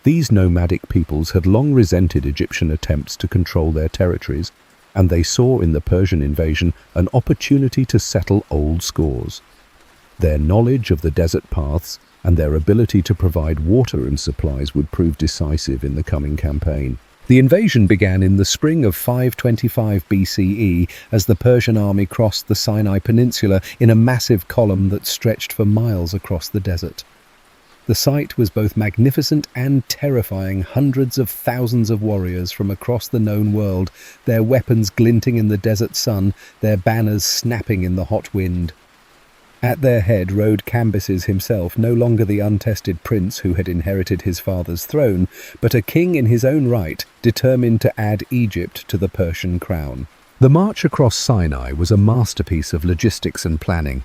These nomadic peoples had long resented Egyptian attempts to control their territories, and they saw in the Persian invasion an opportunity to settle old scores. Their knowledge of the desert paths and their ability to provide water and supplies would prove decisive in the coming campaign. The invasion began in the spring of 525 BCE as the Persian army crossed the Sinai Peninsula in a massive column that stretched for miles across the desert. The sight was both magnificent and terrifying. Hundreds of thousands of warriors from across the known world, their weapons glinting in the desert sun, their banners snapping in the hot wind. At their head rode Cambyses himself, no longer the untested prince who had inherited his father's throne, but a king in his own right, determined to add Egypt to the Persian crown. The march across Sinai was a masterpiece of logistics and planning.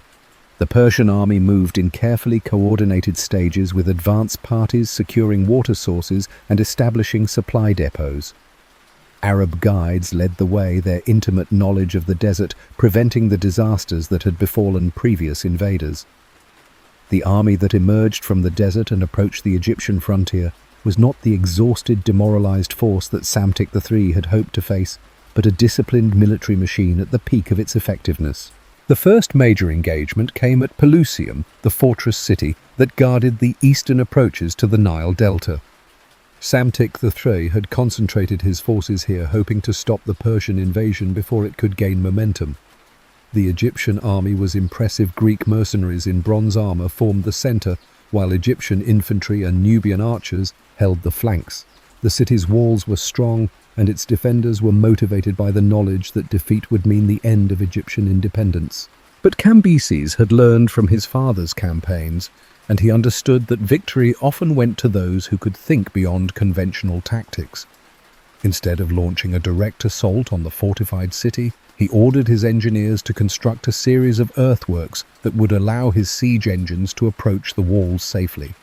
The Persian army moved in carefully coordinated stages, with advance parties securing water sources and establishing supply depots. Arab guides led the way, their intimate knowledge of the desert preventing the disasters that had befallen previous invaders. The army that emerged from the desert and approached the Egyptian frontier was not the exhausted, demoralized force that Psamtik III had hoped to face. but a disciplined military machine at the peak of its effectiveness. The first major engagement came at Pelusium, the fortress city that guarded the eastern approaches to the Nile Delta. Psamtik III had concentrated his forces here, hoping to stop the Persian invasion before it could gain momentum. The Egyptian army was impressive. Greek mercenaries in bronze armor formed the center, while Egyptian infantry and Nubian archers held the flanks. The city's walls were strong, and its defenders were motivated by the knowledge that defeat would mean the end of Egyptian independence. But Cambyses had learned from his father's campaigns, and he understood that victory often went to those who could think beyond conventional tactics. Instead of launching a direct assault on the fortified city, he ordered his engineers to construct a series of earthworks that would allow his siege engines to approach the walls safely.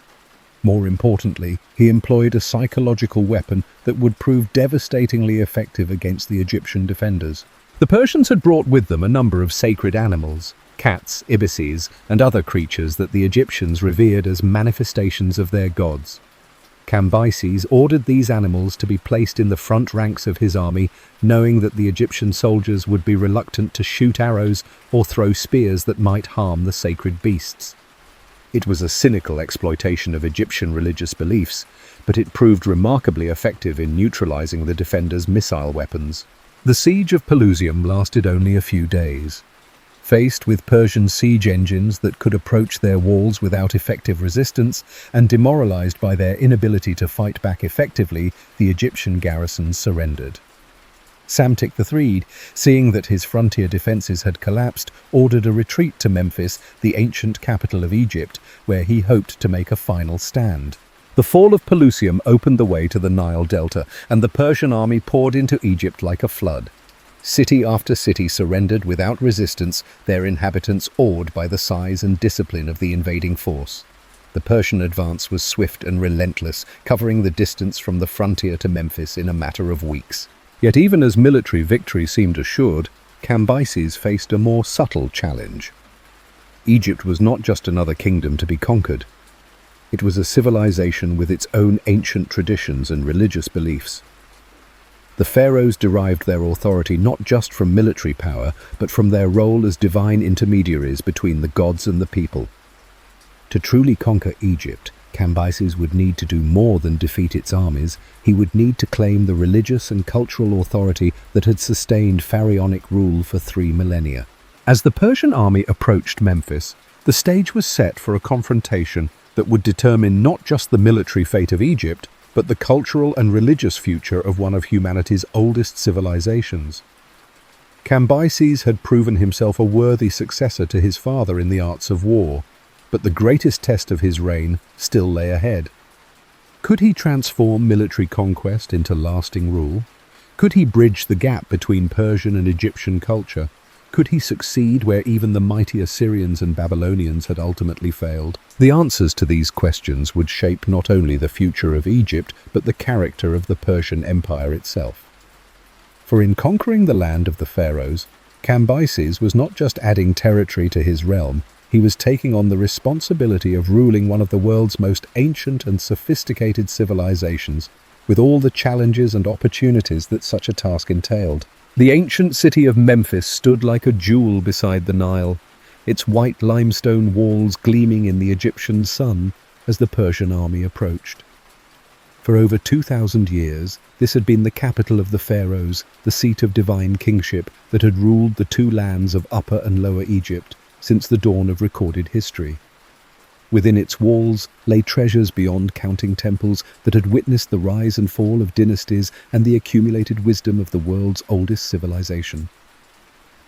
More importantly, he employed a psychological weapon that would prove devastatingly effective against the Egyptian defenders. The Persians had brought with them a number of sacred animals, cats, ibises, and other creatures that the Egyptians revered as manifestations of their gods. Cambyses ordered these animals to be placed in the front ranks of his army, knowing that the Egyptian soldiers would be reluctant to shoot arrows or throw spears that might harm the sacred beasts. It was a cynical exploitation of Egyptian religious beliefs, but it proved remarkably effective in neutralizing the defenders' missile weapons. The siege of Pelusium lasted only a few days. Faced with Persian siege engines that could approach their walls without effective resistance, and demoralized by their inability to fight back effectively, the Egyptian garrison surrendered. Psamtik III, seeing that his frontier defenses had collapsed, ordered a retreat to Memphis, the ancient capital of Egypt, where he hoped to make a final stand. The fall of Pelusium opened the way to the Nile Delta, and the Persian army poured into Egypt like a flood. City after city surrendered without resistance, their inhabitants awed by the size and discipline of the invading force. The Persian advance was swift and relentless, covering the distance from the frontier to Memphis in a matter of weeks. Yet even as military victory seemed assured, Cambyses faced a more subtle challenge. Egypt was not just another kingdom to be conquered. It was a civilization with its own ancient traditions and religious beliefs. The pharaohs derived their authority not just from military power, but from their role as divine intermediaries between the gods and the people. To truly conquer Egypt, Cambyses would need to do more than defeat its armies. He would need to claim the religious and cultural authority that had sustained pharaonic rule for 3 millennia. As the Persian army approached Memphis, the stage was set for a confrontation that would determine not just the military fate of Egypt, but the cultural and religious future of one of humanity's oldest civilizations. Cambyses had proven himself a worthy successor to his father in the arts of war, but the greatest test of his reign still lay ahead. Could he transform military conquest into lasting rule? Could he bridge the gap between Persian and Egyptian culture? Could he succeed where even the mighty Assyrians and Babylonians had ultimately failed? The answers to these questions would shape not only the future of Egypt, but the character of the Persian Empire itself. For in conquering the land of the pharaohs, Cambyses was not just adding territory to his realm, he was taking on the responsibility of ruling one of the world's most ancient and sophisticated civilizations, with all the challenges and opportunities that such a task entailed. The ancient city of Memphis stood like a jewel beside the Nile, its white limestone walls gleaming in the Egyptian sun as the Persian army approached. For over 2,000 years, this had been the capital of the pharaohs, the seat of divine kingship that had ruled the 2 lands of Upper and Lower Egypt since the dawn of recorded history. Within its walls lay treasures beyond counting, temples that had witnessed the rise and fall of dynasties and the accumulated wisdom of the world's oldest civilization.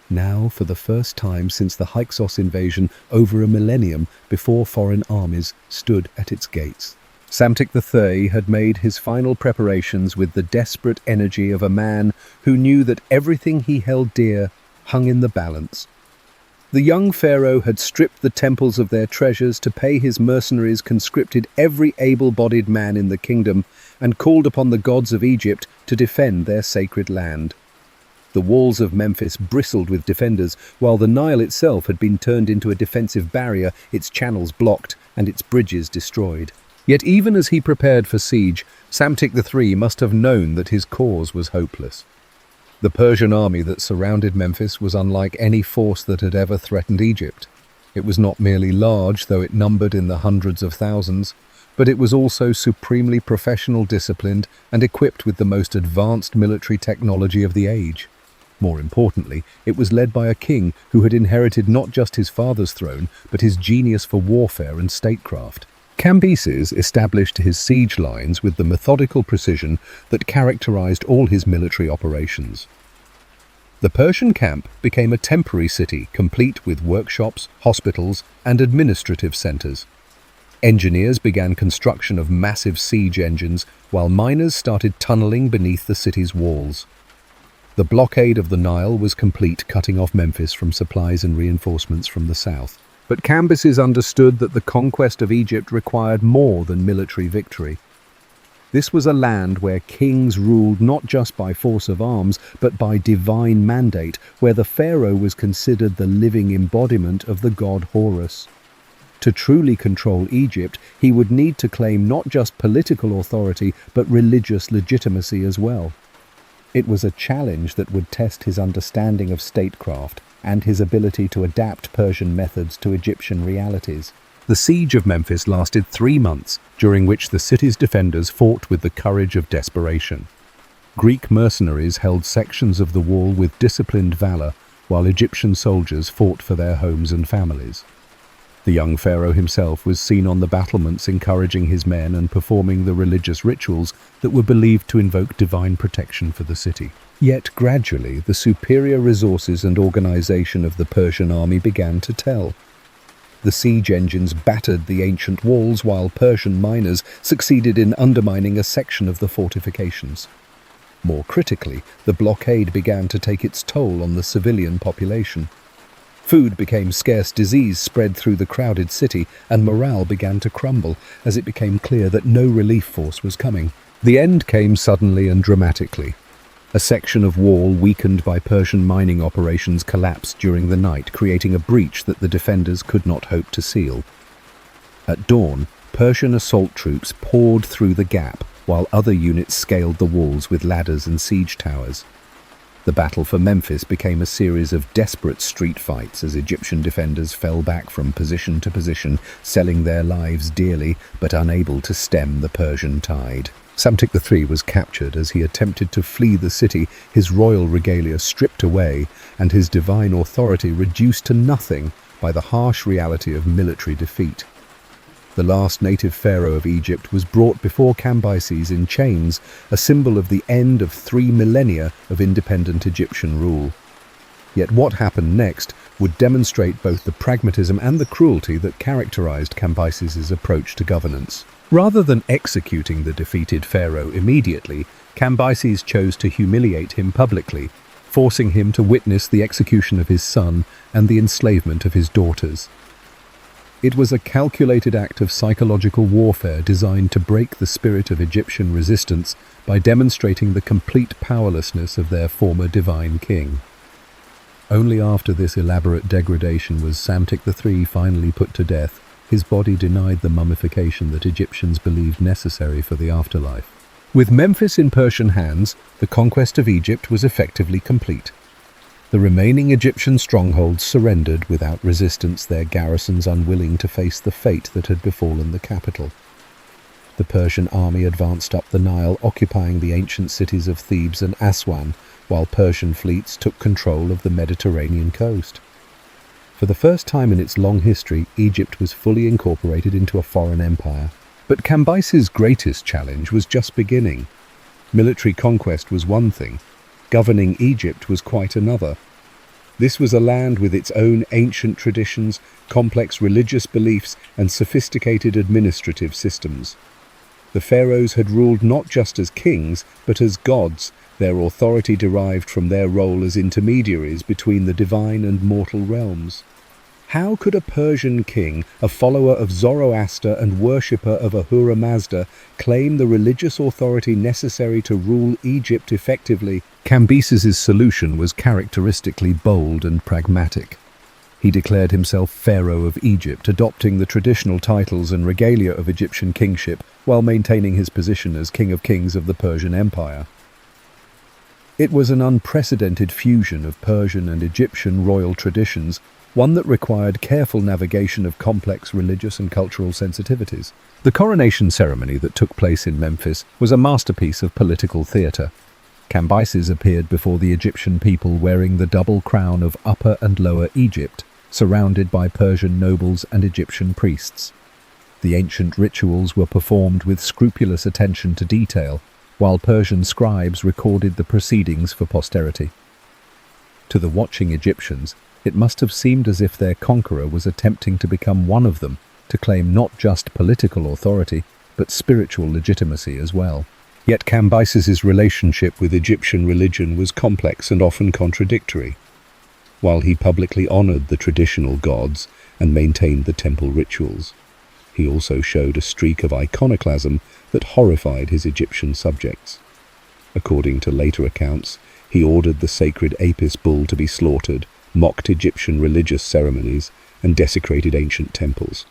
Now, for the first time since the Hyksos invasion over a millennium before foreign armies stood at its gates, Psamtik III had made his final preparations with the desperate energy of a man who knew that everything he held dear hung in the balance. The young pharaoh had stripped the temples of their treasures to pay his mercenaries, conscripted every able-bodied man in the kingdom, and called upon the gods of Egypt to defend their sacred land. The walls of Memphis bristled with defenders, while the Nile itself had been turned into a defensive barrier, its channels blocked and its bridges destroyed. Yet even as he prepared for siege, Psamtik III must have known that his cause was hopeless. The Persian army that surrounded Memphis was unlike any force that had ever threatened Egypt. It was not merely large, though it numbered in the hundreds of thousands, but it was also supremely professional, disciplined, and equipped with the most advanced military technology of the age. More importantly, it was led by a king who had inherited not just his father's throne, but his genius for warfare and statecraft. Cambyses established his siege lines with the methodical precision that characterized all his military operations. The Persian camp became a temporary city, complete with workshops, hospitals, and administrative centers. Engineers began construction of massive siege engines, while miners started tunneling beneath the city's walls. The blockade of the Nile was complete, cutting off Memphis from supplies and reinforcements from the south. But Cambyses understood that the conquest of Egypt required more than military victory. This was a land where kings ruled not just by force of arms, but by divine mandate, where the pharaoh was considered the living embodiment of the god Horus. To truly control Egypt, he would need to claim not just political authority, but religious legitimacy as well. It was a challenge that would test his understanding of statecraft and his ability to adapt Persian methods to Egyptian realities. The siege of Memphis lasted 3 months, during which the city's defenders fought with the courage of desperation. Greek mercenaries held sections of the wall with disciplined valor, while Egyptian soldiers fought for their homes and families. The young pharaoh himself was seen on the battlements encouraging his men and performing the religious rituals that were believed to invoke divine protection for the city. Yet gradually, the superior resources and organization of the Persian army began to tell. The siege engines battered the ancient walls, while Persian miners succeeded in undermining a section of the fortifications. More critically, the blockade began to take its toll on the civilian population. Food became scarce, disease spread through the crowded city, and morale began to crumble as it became clear that no relief force was coming. The end came suddenly and dramatically. A section of wall weakened by Persian mining operations collapsed during the night, creating a breach that the defenders could not hope to seal. At dawn, Persian assault troops poured through the gap, while other units scaled the walls with ladders and siege towers. The battle for Memphis became a series of desperate street fights as Egyptian defenders fell back from position to position, selling their lives dearly but unable to stem the Persian tide. Psamtik III was captured as he attempted to flee the city, his royal regalia stripped away and his divine authority reduced to nothing by the harsh reality of military defeat. The last native pharaoh of Egypt was brought before Cambyses in chains, a symbol of the end of 3 millennia of independent Egyptian rule. Yet what happened next would demonstrate both the pragmatism and the cruelty that characterized Cambyses' approach to governance. Rather than executing the defeated pharaoh immediately, Cambyses chose to humiliate him publicly, forcing him to witness the execution of his son and the enslavement of his daughters. It was a calculated act of psychological warfare designed to break the spirit of Egyptian resistance by demonstrating the complete powerlessness of their former divine king. Only after this elaborate degradation was Psamtik III finally put to death, his body denied the mummification that Egyptians believed necessary for the afterlife. With Memphis in Persian hands, the conquest of Egypt was effectively complete. The remaining Egyptian strongholds surrendered without resistance, their garrisons unwilling to face the fate that had befallen the capital. The Persian army advanced up the Nile, occupying the ancient cities of Thebes and Aswan, while Persian fleets took control of the Mediterranean coast. For the first time in its long history, Egypt was fully incorporated into a foreign empire. But Cambyses' greatest challenge was just beginning. Military conquest was one thing. Governing Egypt was quite another. This was a land with its own ancient traditions, complex religious beliefs, and sophisticated administrative systems. The pharaohs had ruled not just as kings, but as gods, their authority derived from their role as intermediaries between the divine and mortal realms. How could a Persian king, a follower of Zoroaster and worshipper of Ahura Mazda, claim the religious authority necessary to rule Egypt effectively? Cambyses' solution was characteristically bold and pragmatic. He declared himself Pharaoh of Egypt, adopting the traditional titles and regalia of Egyptian kingship while maintaining his position as King of Kings of the Persian Empire. It was an unprecedented fusion of Persian and Egyptian royal traditions, one that required careful navigation of complex religious and cultural sensitivities. The coronation ceremony that took place in Memphis was a masterpiece of political theatre. Cambyses appeared before the Egyptian people wearing the double crown of Upper and Lower Egypt, surrounded by Persian nobles and Egyptian priests. The ancient rituals were performed with scrupulous attention to detail, while Persian scribes recorded the proceedings for posterity. To the watching Egyptians, it must have seemed as if their conqueror was attempting to become one of them, to claim not just political authority, but spiritual legitimacy as well. Yet Cambyses' relationship with Egyptian religion was complex and often contradictory. While he publicly honored the traditional gods and maintained the temple rituals, he also showed a streak of iconoclasm that horrified his Egyptian subjects. According to later accounts, he ordered the sacred Apis bull to be slaughtered, mocked Egyptian religious ceremonies, and desecrated ancient temples.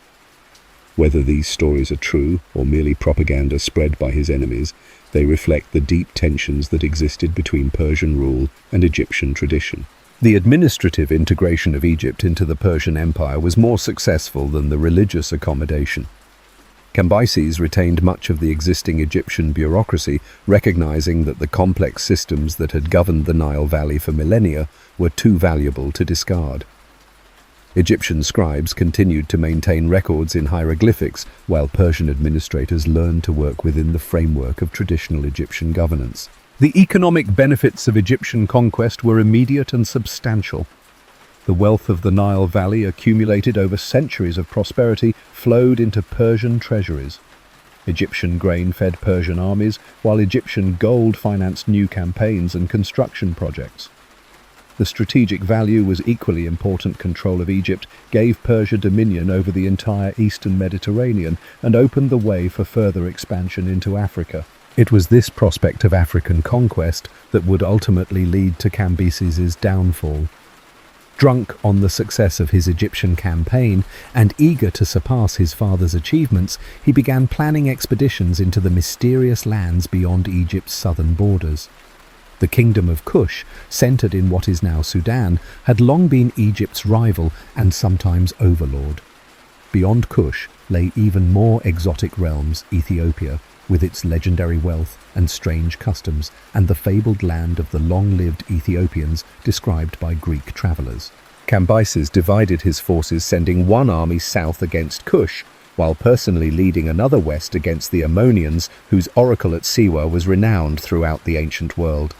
Whether these stories are true or merely propaganda spread by his enemies, they reflect the deep tensions that existed between Persian rule and Egyptian tradition. The administrative integration of Egypt into the Persian Empire was more successful than the religious accommodation. Cambyses retained much of the existing Egyptian bureaucracy, recognizing that the complex systems that had governed the Nile Valley for millennia were too valuable to discard. Egyptian scribes continued to maintain records in hieroglyphics, while Persian administrators learned to work within the framework of traditional Egyptian governance. The economic benefits of Egyptian conquest were immediate and substantial. The wealth of the Nile Valley, accumulated over centuries of prosperity, flowed into Persian treasuries. Egyptian grain fed Persian armies, while Egyptian gold financed new campaigns and construction projects. The strategic value was equally important. Control of Egypt gave Persia dominion over the entire eastern Mediterranean and opened the way for further expansion into Africa. It was this prospect of African conquest that would ultimately lead to Cambyses' downfall. Drunk on the success of his Egyptian campaign and eager to surpass his father's achievements, he began planning expeditions into the mysterious lands beyond Egypt's southern borders. The kingdom of Kush, centered in what is now Sudan, had long been Egypt's rival and sometimes overlord. Beyond Kush lay even more exotic realms, Ethiopia, with its legendary wealth and strange customs, and the fabled land of the long-lived Ethiopians described by Greek travelers. Cambyses divided his forces, sending one army south against Kush, while personally leading another west against the Ammonians, whose oracle at Siwa was renowned throughout the ancient world.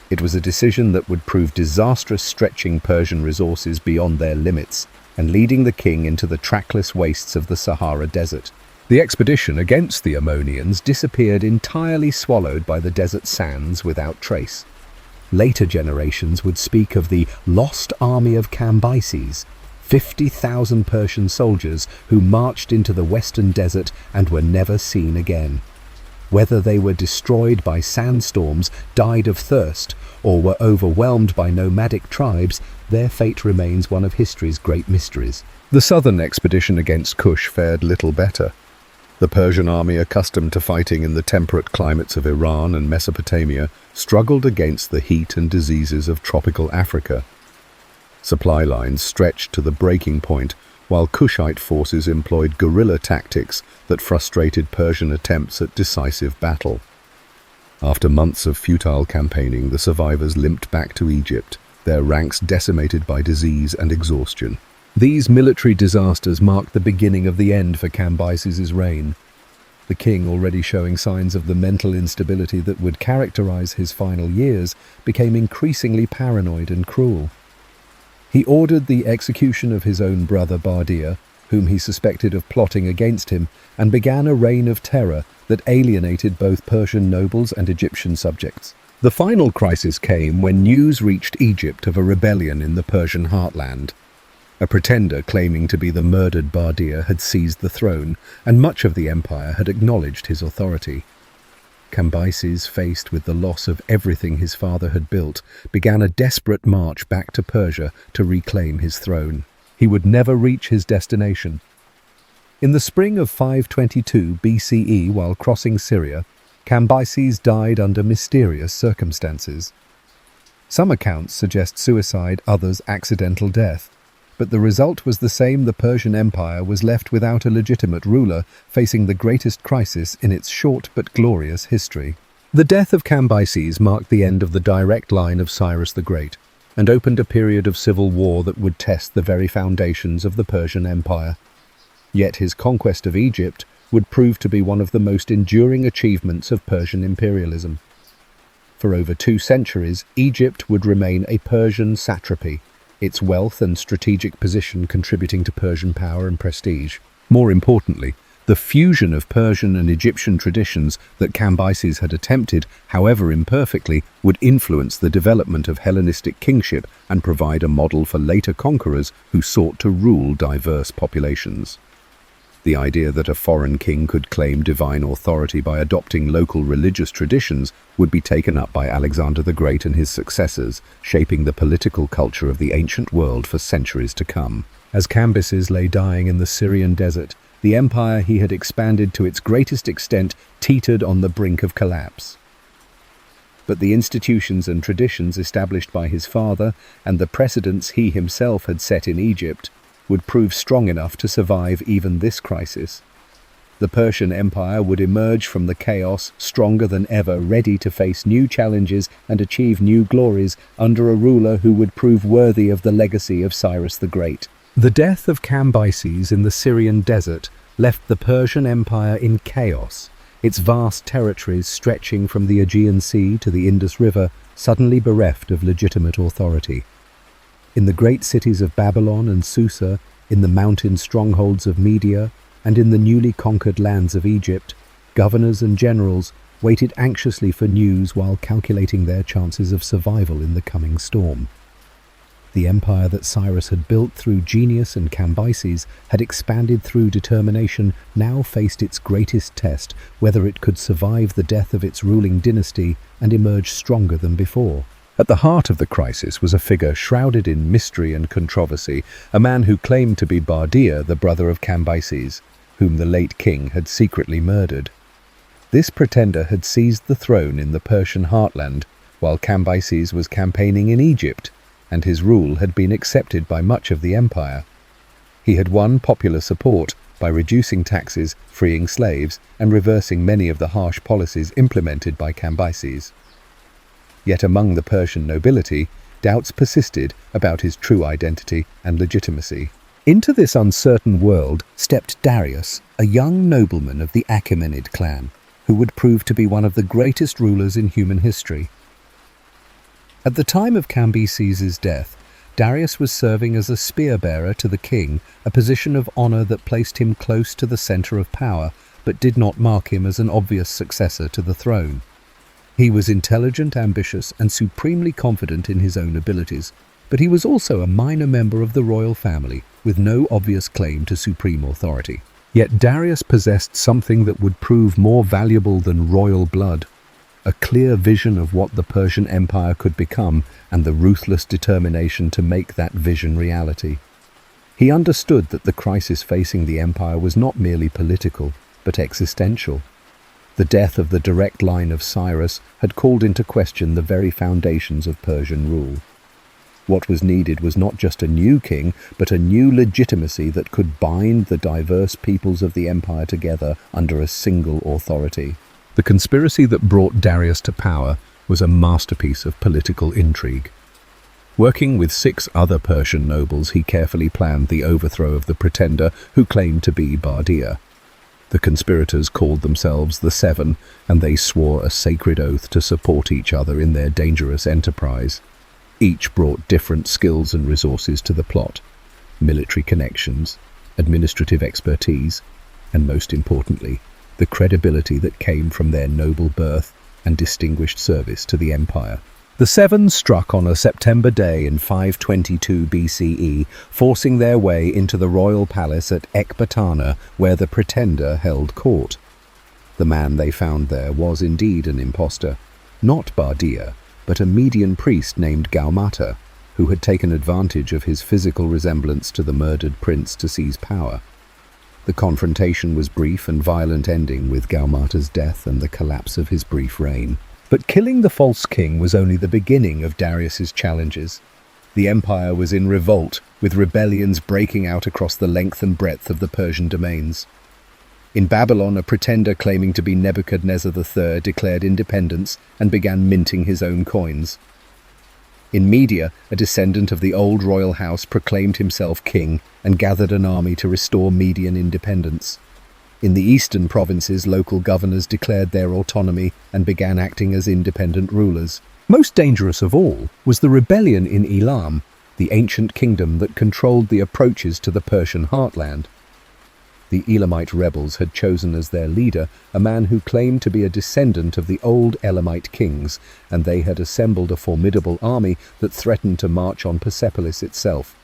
It was a decision that would prove disastrous, stretching Persian resources beyond their limits and leading the king into the trackless wastes of the Sahara Desert. The expedition against the Ammonians disappeared, entirely swallowed by the desert sands without trace. Later generations would speak of the lost army of Cambyses, 50,000 Persian soldiers who marched into the western desert and were never seen again. Whether they were destroyed by sandstorms, died of thirst, or were overwhelmed by nomadic tribes, their fate remains one of history's great mysteries. The southern expedition against Kush fared little better. The Persian army, accustomed to fighting in the temperate climates of Iran and Mesopotamia, struggled against the heat and diseases of tropical Africa. Supply lines stretched to the breaking point, while Kushite forces employed guerrilla tactics that frustrated Persian attempts at decisive battle. After months of futile campaigning, the survivors limped back to Egypt, their ranks decimated by disease and exhaustion. These military disasters marked the beginning of the end for Cambyses' reign. The king, already showing signs of the mental instability that would characterize his final years, became increasingly paranoid and cruel. He ordered the execution of his own brother Bardia, whom he suspected of plotting against him, and began a reign of terror that alienated both Persian nobles and Egyptian subjects. The final crisis came when news reached Egypt of a rebellion in the Persian heartland. A pretender claiming to be the murdered Bardia had seized the throne, and much of the empire had acknowledged his authority. Cambyses, faced with the loss of everything his father had built, began a desperate march back to Persia to reclaim his throne. He would never reach his destination. In the spring of 522 BCE, while crossing Syria, Cambyses died under mysterious circumstances. Some accounts suggest suicide, others accidental death. But the result was the same: the Persian Empire was left without a legitimate ruler, facing the greatest crisis in its short but glorious history. The death of Cambyses marked the end of the direct line of Cyrus the Great, and opened a period of civil war that would test the very foundations of the Persian Empire. Yet his conquest of Egypt would prove to be one of the most enduring achievements of Persian imperialism. For over 2 centuries, Egypt would remain a Persian satrapy, its wealth and strategic position contributing to Persian power and prestige. More importantly, the fusion of Persian and Egyptian traditions that Cambyses had attempted, however imperfectly, would influence the development of Hellenistic kingship and provide a model for later conquerors who sought to rule diverse populations. The idea that a foreign king could claim divine authority by adopting local religious traditions would be taken up by Alexander the Great and his successors, shaping the political culture of the ancient world for centuries to come. As Cambyses lay dying in the Syrian desert, the empire he had expanded to its greatest extent teetered on the brink of collapse. But the institutions and traditions established by his father, and the precedents he himself had set in Egypt, would prove strong enough to survive even this crisis. The Persian Empire would emerge from the chaos stronger than ever, ready to face new challenges and achieve new glories under a ruler who would prove worthy of the legacy of Cyrus the Great. The death of Cambyses in the Syrian desert left the Persian Empire in chaos, its vast territories stretching from the Aegean Sea to the Indus River suddenly bereft of legitimate authority. In the great cities of Babylon and Susa, in the mountain strongholds of Media, and in the newly conquered lands of Egypt, governors and generals waited anxiously for news while calculating their chances of survival in the coming storm. The empire that Cyrus had built through genius and Cambyses had expanded through determination, now faced its greatest test: whether it could survive the death of its ruling dynasty and emerge stronger than before. At the heart of the crisis was a figure shrouded in mystery and controversy, a man who claimed to be Bardia, the brother of Cambyses, whom the late king had secretly murdered. This pretender had seized the throne in the Persian heartland, while Cambyses was campaigning in Egypt, and his rule had been accepted by much of the empire. He had won popular support by reducing taxes, freeing slaves, and reversing many of the harsh policies implemented by Cambyses. Yet among the Persian nobility, doubts persisted about his true identity and legitimacy. Into this uncertain world stepped Darius, a young nobleman of the Achaemenid clan, who would prove to be one of the greatest rulers in human history. At the time of Cambyses' death, Darius was serving as a spear-bearer to the king, a position of honor that placed him close to the center of power, but did not mark him as an obvious successor to the throne. He was intelligent, ambitious, and supremely confident in his own abilities, but he was also a minor member of the royal family, with no obvious claim to supreme authority. Yet Darius possessed something that would prove more valuable than royal blood: a clear vision of what the Persian Empire could become, and the ruthless determination to make that vision reality. He understood that the crisis facing the empire was not merely political, but existential. The death of the direct line of Cyrus had called into question the very foundations of Persian rule. What was needed was not just a new king, but a new legitimacy that could bind the diverse peoples of the empire together under a single authority. The conspiracy that brought Darius to power was a masterpiece of political intrigue. Working with 6 other Persian nobles, he carefully planned the overthrow of the pretender who claimed to be Bardia. The conspirators called themselves the Seven, and they swore a sacred oath to support each other in their dangerous enterprise. Each brought different skills and resources to the plot: military connections, administrative expertise, and most importantly, the credibility that came from their noble birth and distinguished service to the empire. The Seven struck on a September day in 522 BCE, forcing their way into the royal palace at Ecbatana, where the pretender held court. The man they found there was indeed an impostor, not Bardia, but a Median priest named Gaumata, who had taken advantage of his physical resemblance to the murdered prince to seize power. The confrontation was brief and violent, ending with Gaumata's death and the collapse of his brief reign. But killing the false king was only the beginning of Darius's challenges. The empire was in revolt, with rebellions breaking out across the length and breadth of the Persian domains. In Babylon, a pretender claiming to be Nebuchadnezzar III declared independence and began minting his own coins. In Media, a descendant of the old royal house proclaimed himself king and gathered an army to restore Median independence. In the eastern provinces, local governors declared their autonomy and began acting as independent rulers. Most dangerous of all was the rebellion in Elam, the ancient kingdom that controlled the approaches to the Persian heartland. The Elamite rebels had chosen as their leader a man who claimed to be a descendant of the old Elamite kings, and they had assembled a formidable army that threatened to march on Persepolis itself.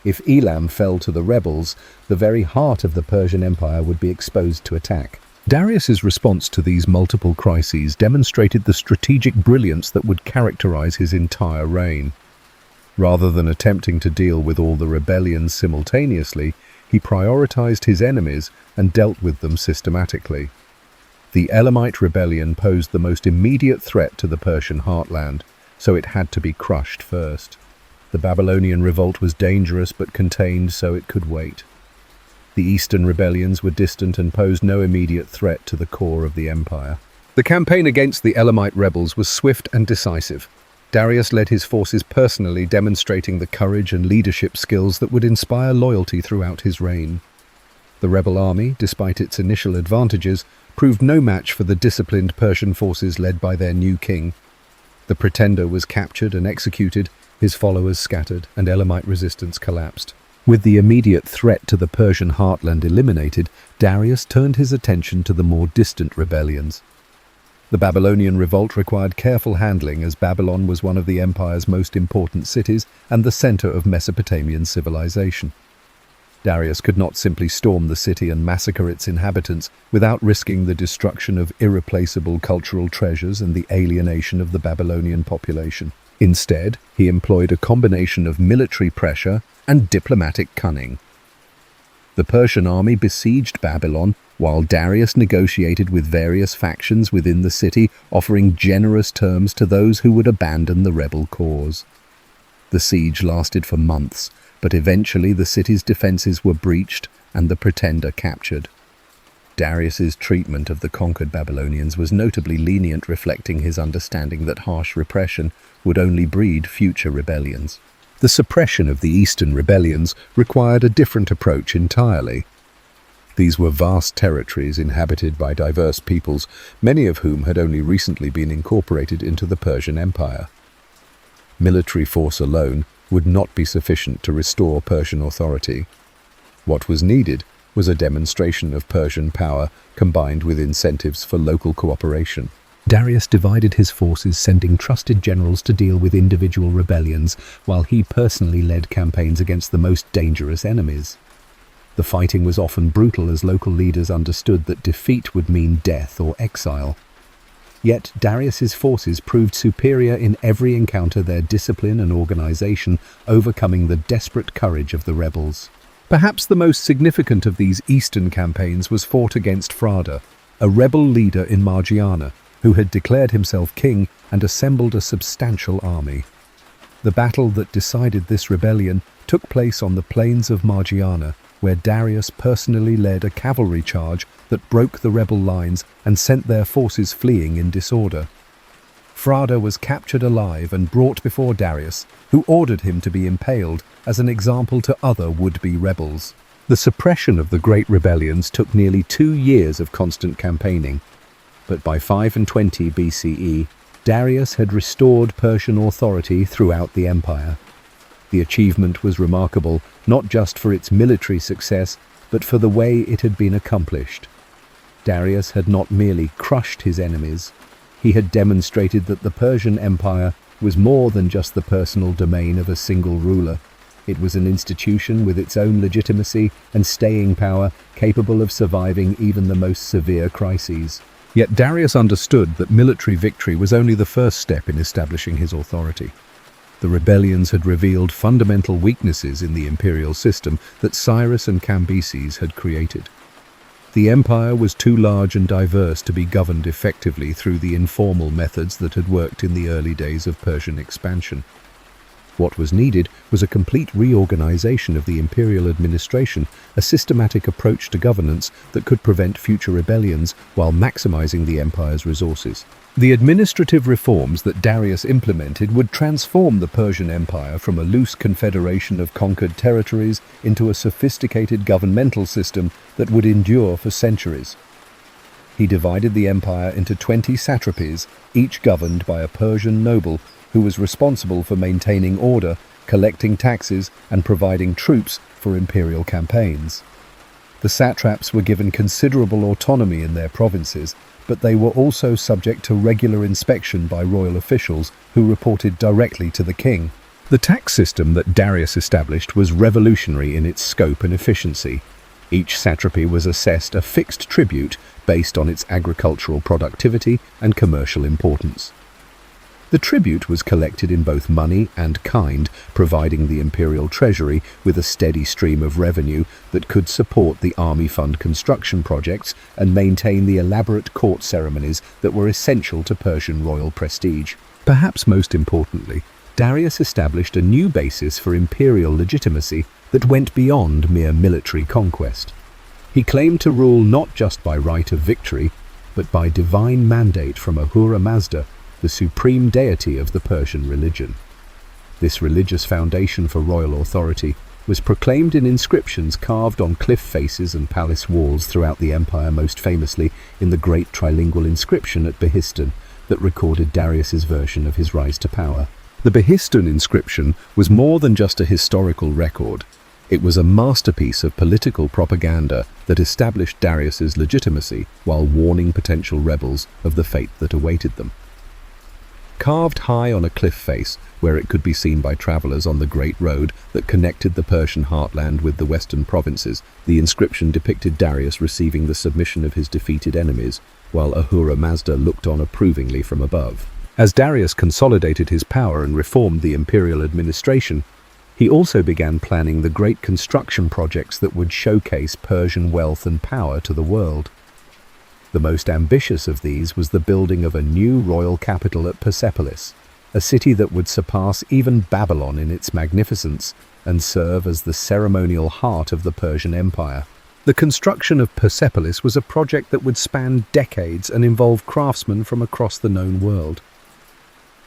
If Elam fell to the rebels, the very heart of the Persian Empire would be exposed to attack. Darius's response to these multiple crises demonstrated the strategic brilliance that would characterize his entire reign. Rather than attempting to deal with all the rebellions simultaneously, he prioritized his enemies and dealt with them systematically. The Elamite rebellion posed the most immediate threat to the Persian heartland, so it had to be crushed first. The Babylonian revolt was dangerous but contained, so it could wait. The eastern rebellions were distant and posed no immediate threat to the core of the empire. The campaign against the Elamite rebels was swift and decisive. Darius led his forces personally, demonstrating the courage and leadership skills that would inspire loyalty throughout his reign. The rebel army, despite its initial advantages, proved no match for the disciplined Persian forces led by their new king. The pretender was captured and executed, his followers scattered, and Elamite resistance collapsed. With the immediate threat to the Persian heartland eliminated, Darius turned his attention to the more distant rebellions. The Babylonian revolt required careful handling, as Babylon was one of the empire's most important cities and the center of Mesopotamian civilization. Darius could not simply storm the city and massacre its inhabitants without risking the destruction of irreplaceable cultural treasures and the alienation of the Babylonian population. Instead, he employed a combination of military pressure and diplomatic cunning. The Persian army besieged Babylon, while Darius negotiated with various factions within the city, offering generous terms to those who would abandon the rebel cause. The siege lasted for months, but eventually the city's defenses were breached and the pretender captured. Darius's treatment of the conquered Babylonians was notably lenient, reflecting his understanding that harsh repression would only breed future rebellions. The suppression of the eastern rebellions required a different approach entirely. These were vast territories inhabited by diverse peoples, many of whom had only recently been incorporated into the Persian Empire. Military force alone would not be sufficient to restore Persian authority. What was needed was a demonstration of Persian power combined with incentives for local cooperation. Darius divided his forces, sending trusted generals to deal with individual rebellions, while he personally led campaigns against the most dangerous enemies. The fighting was often brutal, as local leaders understood that defeat would mean death or exile. Yet Darius's forces proved superior in every encounter, their discipline and organization overcoming the desperate courage of the rebels. Perhaps the most significant of these eastern campaigns was fought against Frada, a rebel leader in Margiana, who had declared himself king and assembled a substantial army. The battle that decided this rebellion took place on the plains of Margiana, where Darius personally led a cavalry charge that broke the rebel lines and sent their forces fleeing in disorder. Frada was captured alive and brought before Darius, who ordered him to be impaled as an example to other would-be rebels. The suppression of the great rebellions took nearly 2 years of constant campaigning, but by 520 BCE, Darius had restored Persian authority throughout the empire. The achievement was remarkable not just for its military success, but for the way it had been accomplished. Darius had not merely crushed his enemies, he had demonstrated that the Persian Empire was more than just the personal domain of a single ruler. It was an institution with its own legitimacy and staying power, capable of surviving even the most severe crises. Yet Darius understood that military victory was only the first step in establishing his authority. The rebellions had revealed fundamental weaknesses in the imperial system that Cyrus and Cambyses had created. The empire was too large and diverse to be governed effectively through the informal methods that had worked in the early days of Persian expansion. What was needed was a complete reorganization of the imperial administration, a systematic approach to governance that could prevent future rebellions while maximizing the empire's resources. The administrative reforms that Darius implemented would transform the Persian Empire from a loose confederation of conquered territories into a sophisticated governmental system that would endure for centuries. He divided the empire into 20 satrapies, each governed by a Persian noble who was responsible for maintaining order, collecting taxes, and providing troops for imperial campaigns. The satraps were given considerable autonomy in their provinces, but they were also subject to regular inspection by royal officials who reported directly to the king. The tax system that Darius established was revolutionary in its scope and efficiency. Each satrapy was assessed a fixed tribute based on its agricultural productivity and commercial importance. The tribute was collected in both money and kind, providing the imperial treasury with a steady stream of revenue that could support the army fund construction projects and maintain the elaborate court ceremonies that were essential to Persian royal prestige. Perhaps most importantly, Darius established a new basis for imperial legitimacy that went beyond mere military conquest. He claimed to rule not just by right of victory, but by divine mandate from Ahura Mazda, the supreme deity of the Persian religion. This religious foundation for royal authority was proclaimed in inscriptions carved on cliff faces and palace walls throughout the empire, most famously in the great trilingual inscription at Behistun that recorded Darius's version of his rise to power. The Behistun inscription was more than just a historical record. It was a masterpiece of political propaganda that established Darius's legitimacy while warning potential rebels of the fate that awaited them. Carved high on a cliff face, where it could be seen by travelers on the Great Road that connected the Persian heartland with the western provinces, the inscription depicted Darius receiving the submission of his defeated enemies, while Ahura Mazda looked on approvingly from above. As Darius consolidated his power and reformed the imperial administration, he also began planning the great construction projects that would showcase Persian wealth and power to the world. The most ambitious of these was the building of a new royal capital at Persepolis, a city that would surpass even Babylon in its magnificence and serve as the ceremonial heart of the Persian Empire. The construction of Persepolis was a project that would span decades and involve craftsmen from across the known world.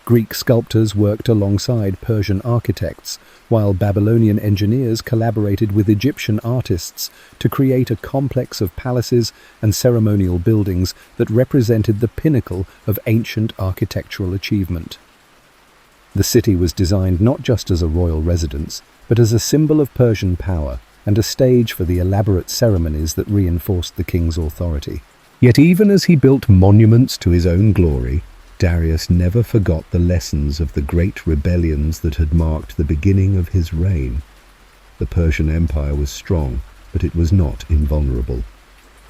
Greek sculptors worked alongside Persian architects, while Babylonian engineers collaborated with Egyptian artists to create a complex of palaces and ceremonial buildings that represented the pinnacle of ancient architectural achievement. The city was designed not just as a royal residence, but as a symbol of Persian power and a stage for the elaborate ceremonies that reinforced the king's authority. Yet even as he built monuments to his own glory, Darius never forgot the lessons of the great rebellions that had marked the beginning of his reign. The Persian Empire was strong, but it was not invulnerable.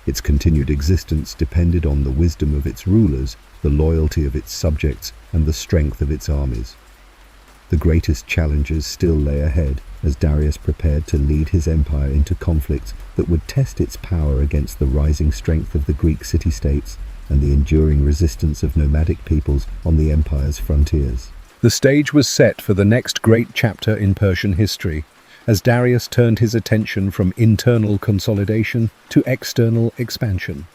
Its continued existence depended on the wisdom of its rulers, the loyalty of its subjects, and the strength of its armies. The greatest challenges still lay ahead as Darius prepared to lead his empire into conflicts that would test its power against the rising strength of the Greek city-states and the enduring resistance of nomadic peoples on the empire's frontiers. The stage was set for the next great chapter in Persian history, as Darius turned his attention from internal consolidation to external expansion.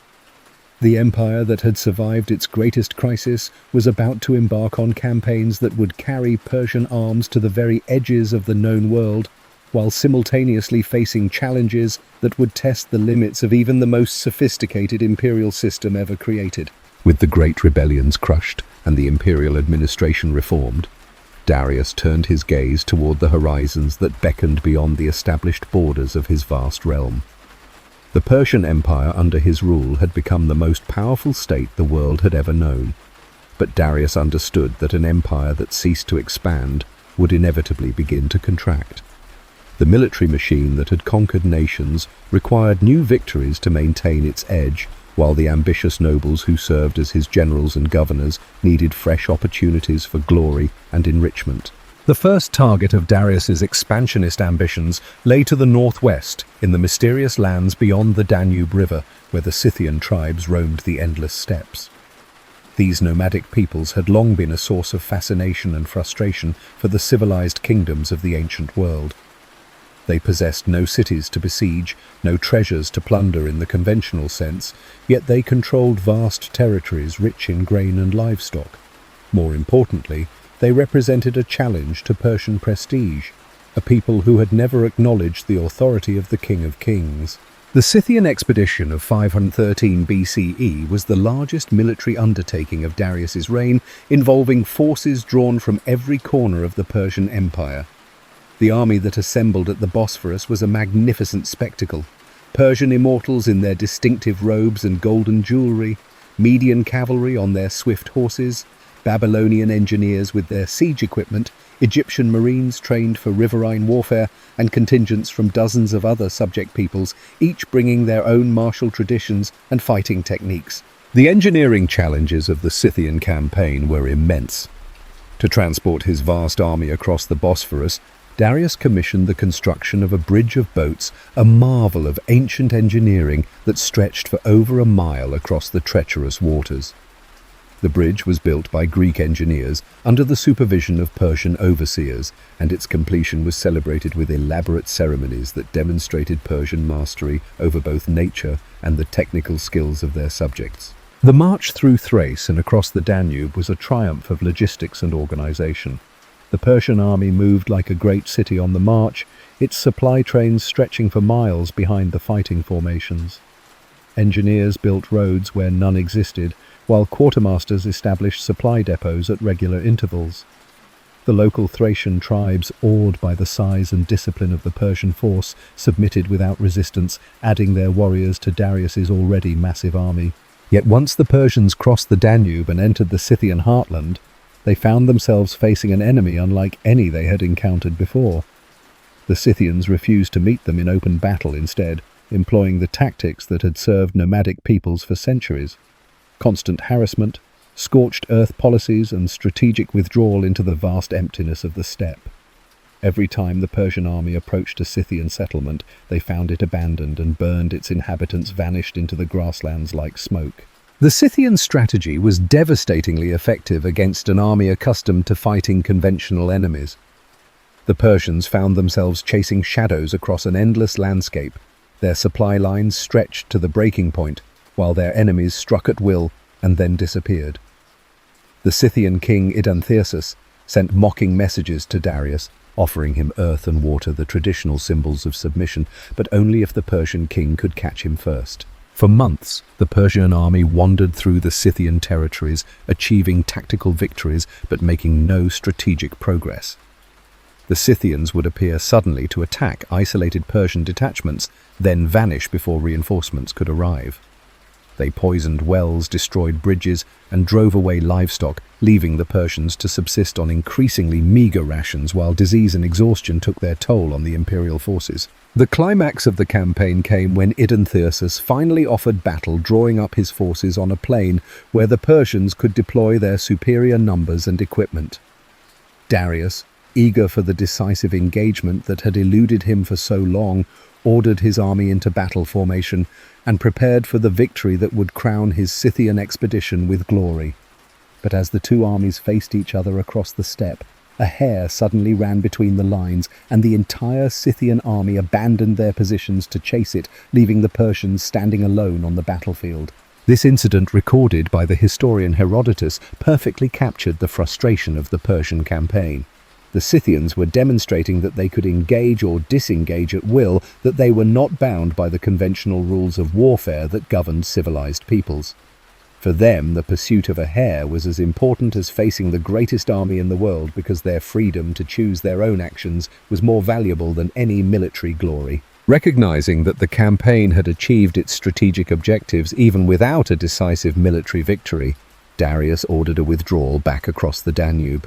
The empire that had survived its greatest crisis was about to embark on campaigns that would carry Persian arms to the very edges of the known world, while simultaneously facing challenges that would test the limits of even the most sophisticated imperial system ever created. With the great rebellions crushed and the imperial administration reformed, Darius turned his gaze toward the horizons that beckoned beyond the established borders of his vast realm. The Persian Empire under his rule had become the most powerful state the world had ever known, but Darius understood that an empire that ceased to expand would inevitably begin to contract. The military machine that had conquered nations required new victories to maintain its edge, while the ambitious nobles who served as his generals and governors needed fresh opportunities for glory and enrichment. The first target of Darius's expansionist ambitions lay to the northwest, in the mysterious lands beyond the Danube River, where the Scythian tribes roamed the endless steppes. These nomadic peoples had long been a source of fascination and frustration for the civilized kingdoms of the ancient world. They possessed no cities to besiege, no treasures to plunder in the conventional sense, yet they controlled vast territories rich in grain and livestock. More importantly, they represented a challenge to Persian prestige, a people who had never acknowledged the authority of the King of Kings. The Scythian expedition of 513 BCE was the largest military undertaking of Darius's reign, involving forces drawn from every corner of the Persian Empire. The army that assembled at the Bosphorus was a magnificent spectacle. Persian immortals in their distinctive robes and golden jewelry, Median cavalry on their swift horses, Babylonian engineers with their siege equipment, Egyptian marines trained for riverine warfare, and contingents from dozens of other subject peoples, each bringing their own martial traditions and fighting techniques. The engineering challenges of the Scythian campaign were immense. To transport his vast army across the Bosphorus, Darius commissioned the construction of a bridge of boats, a marvel of ancient engineering that stretched for over a mile across the treacherous waters. The bridge was built by Greek engineers under the supervision of Persian overseers, and its completion was celebrated with elaborate ceremonies that demonstrated Persian mastery over both nature and the technical skills of their subjects. The march through Thrace and across the Danube was a triumph of logistics and organization. The Persian army moved like a great city on the march, its supply trains stretching for miles behind the fighting formations. Engineers built roads where none existed, while quartermasters established supply depots at regular intervals. The local Thracian tribes, awed by the size and discipline of the Persian force, submitted without resistance, adding their warriors to Darius's already massive army. Yet once the Persians crossed the Danube and entered the Scythian heartland, they found themselves facing an enemy unlike any they had encountered before. The Scythians refused to meet them in open battle instead, employing the tactics that had served nomadic peoples for centuries. Constant harassment, scorched earth policies, and strategic withdrawal into the vast emptiness of the steppe. Every time the Persian army approached a Scythian settlement, they found it abandoned and burned, its inhabitants vanished into the grasslands like smoke. The Scythian strategy was devastatingly effective against an army accustomed to fighting conventional enemies. The Persians found themselves chasing shadows across an endless landscape, their supply lines stretched to the breaking point, while their enemies struck at will and then disappeared. The Scythian king Idantheus sent mocking messages to Darius, offering him earth and water, the traditional symbols of submission, but only if the Persian king could catch him first. For months, the Persian army wandered through the Scythian territories, achieving tactical victories but making no strategic progress. The Scythians would appear suddenly to attack isolated Persian detachments, then vanish before reinforcements could arrive. They poisoned wells, destroyed bridges, and drove away livestock, leaving the Persians to subsist on increasingly meager rations while disease and exhaustion took their toll on the imperial forces. The climax of the campaign came when Idantheus finally offered battle, drawing up his forces on a plain where the Persians could deploy their superior numbers and equipment. Darius, eager for the decisive engagement that had eluded him for so long, ordered his army into battle formation and prepared for the victory that would crown his Scythian expedition with glory. But as the two armies faced each other across the steppe, a hare suddenly ran between the lines, and the entire Scythian army abandoned their positions to chase it, leaving the Persians standing alone on the battlefield. This incident, recorded by the historian Herodotus, perfectly captured the frustration of the Persian campaign. The Scythians were demonstrating that they could engage or disengage at will, that they were not bound by the conventional rules of warfare that governed civilized peoples. For them, the pursuit of a hare was as important as facing the greatest army in the world, because their freedom to choose their own actions was more valuable than any military glory. Recognizing that the campaign had achieved its strategic objectives even without a decisive military victory, Darius ordered a withdrawal back across the Danube.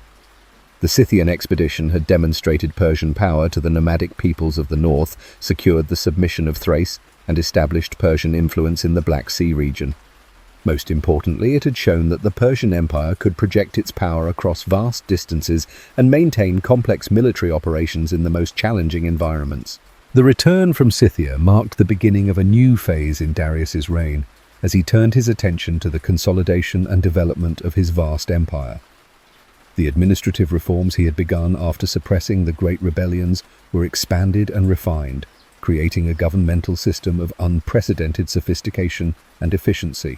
The Scythian expedition had demonstrated Persian power to the nomadic peoples of the north, secured the submission of Thrace, and established Persian influence in the Black Sea region. Most importantly, it had shown that the Persian Empire could project its power across vast distances and maintain complex military operations in the most challenging environments. The return from Scythia marked the beginning of a new phase in Darius's reign, as he turned his attention to the consolidation and development of his vast empire. The administrative reforms he had begun after suppressing the great rebellions were expanded and refined, creating a governmental system of unprecedented sophistication and efficiency.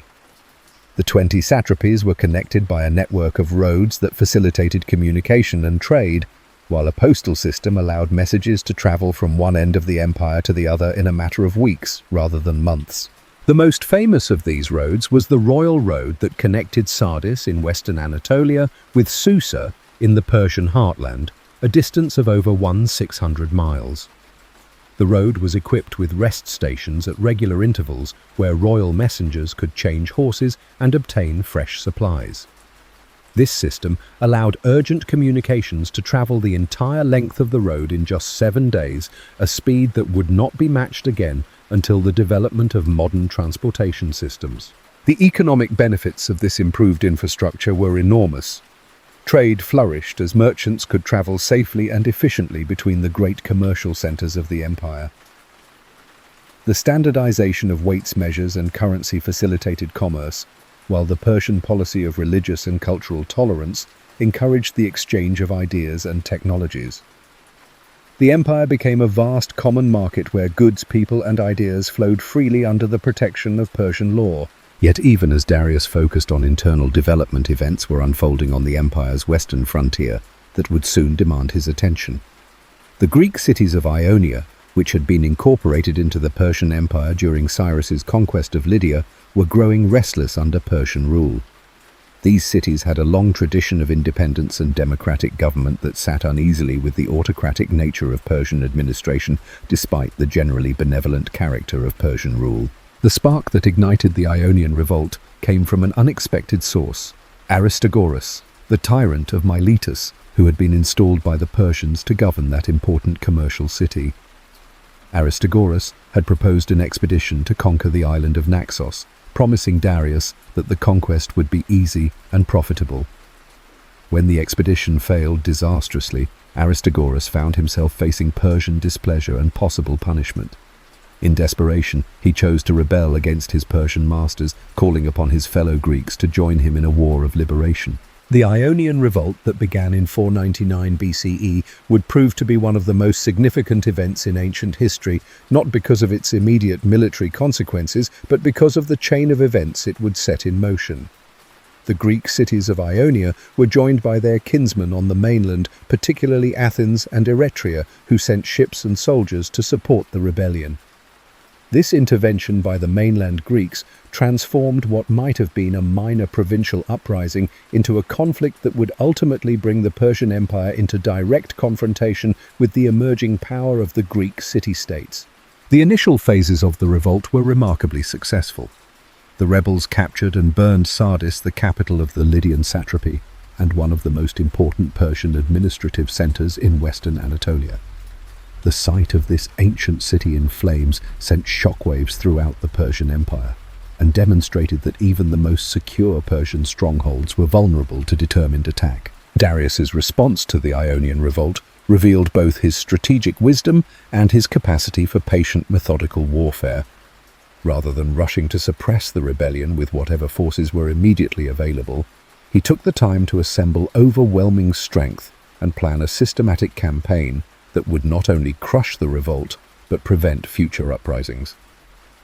The 20 satrapies were connected by a network of roads that facilitated communication and trade, while a postal system allowed messages to travel from one end of the empire to the other in a matter of weeks rather than months. The most famous of these roads was the Royal Road that connected Sardis in western Anatolia with Susa in the Persian heartland, a distance of over 1,600 miles. The road was equipped with rest stations at regular intervals where royal messengers could change horses and obtain fresh supplies. This system allowed urgent communications to travel the entire length of the road in just 7 days, a speed that would not be matched again until the development of modern transportation systems. The economic benefits of this improved infrastructure were enormous. Trade flourished as merchants could travel safely and efficiently between the great commercial centers of the empire. The standardization of weights measures and currency facilitated commerce, while the Persian policy of religious and cultural tolerance encouraged the exchange of ideas and technologies. The empire became a vast common market where goods, people, and ideas flowed freely under the protection of Persian law. Yet even as Darius focused on internal development, events were unfolding on the empire's western frontier that would soon demand his attention. The Greek cities of Ionia, which had been incorporated into the Persian Empire during Cyrus's conquest of Lydia, were growing restless under Persian rule. These cities had a long tradition of independence and democratic government that sat uneasily with the autocratic nature of Persian administration, despite the generally benevolent character of Persian rule. The spark that ignited the Ionian revolt came from an unexpected source: Aristagoras, the tyrant of Miletus, who had been installed by the Persians to govern that important commercial city. Aristagoras had proposed an expedition to conquer the island of Naxos, promising Darius that the conquest would be easy and profitable. When the expedition failed disastrously, Aristagoras found himself facing Persian displeasure and possible punishment. In desperation, he chose to rebel against his Persian masters, calling upon his fellow Greeks to join him in a war of liberation. The Ionian revolt that began in 499 BCE would prove to be one of the most significant events in ancient history, not because of its immediate military consequences, but because of the chain of events it would set in motion. The Greek cities of Ionia were joined by their kinsmen on the mainland, particularly Athens and Eretria, who sent ships and soldiers to support the rebellion. This intervention by the mainland Greeks transformed what might have been a minor provincial uprising into a conflict that would ultimately bring the Persian Empire into direct confrontation with the emerging power of the Greek city-states. The initial phases of the revolt were remarkably successful. The rebels captured and burned Sardis, the capital of the Lydian satrapy, and one of the most important Persian administrative centers in western Anatolia. The sight of this ancient city in flames sent shockwaves throughout the Persian Empire, and demonstrated that even the most secure Persian strongholds were vulnerable to determined attack. Darius's response to the Ionian revolt revealed both his strategic wisdom and his capacity for patient, methodical warfare. Rather than rushing to suppress the rebellion with whatever forces were immediately available, he took the time to assemble overwhelming strength and plan a systematic campaign that would not only crush the revolt, but prevent future uprisings.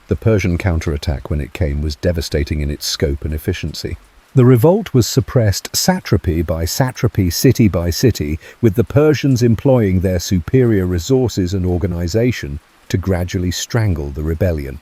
The Persian counterattack, when it came, was devastating in its scope and efficiency. The revolt was suppressed satrapy by satrapy, city by city, with the Persians employing their superior resources and organization to gradually strangle the rebellion.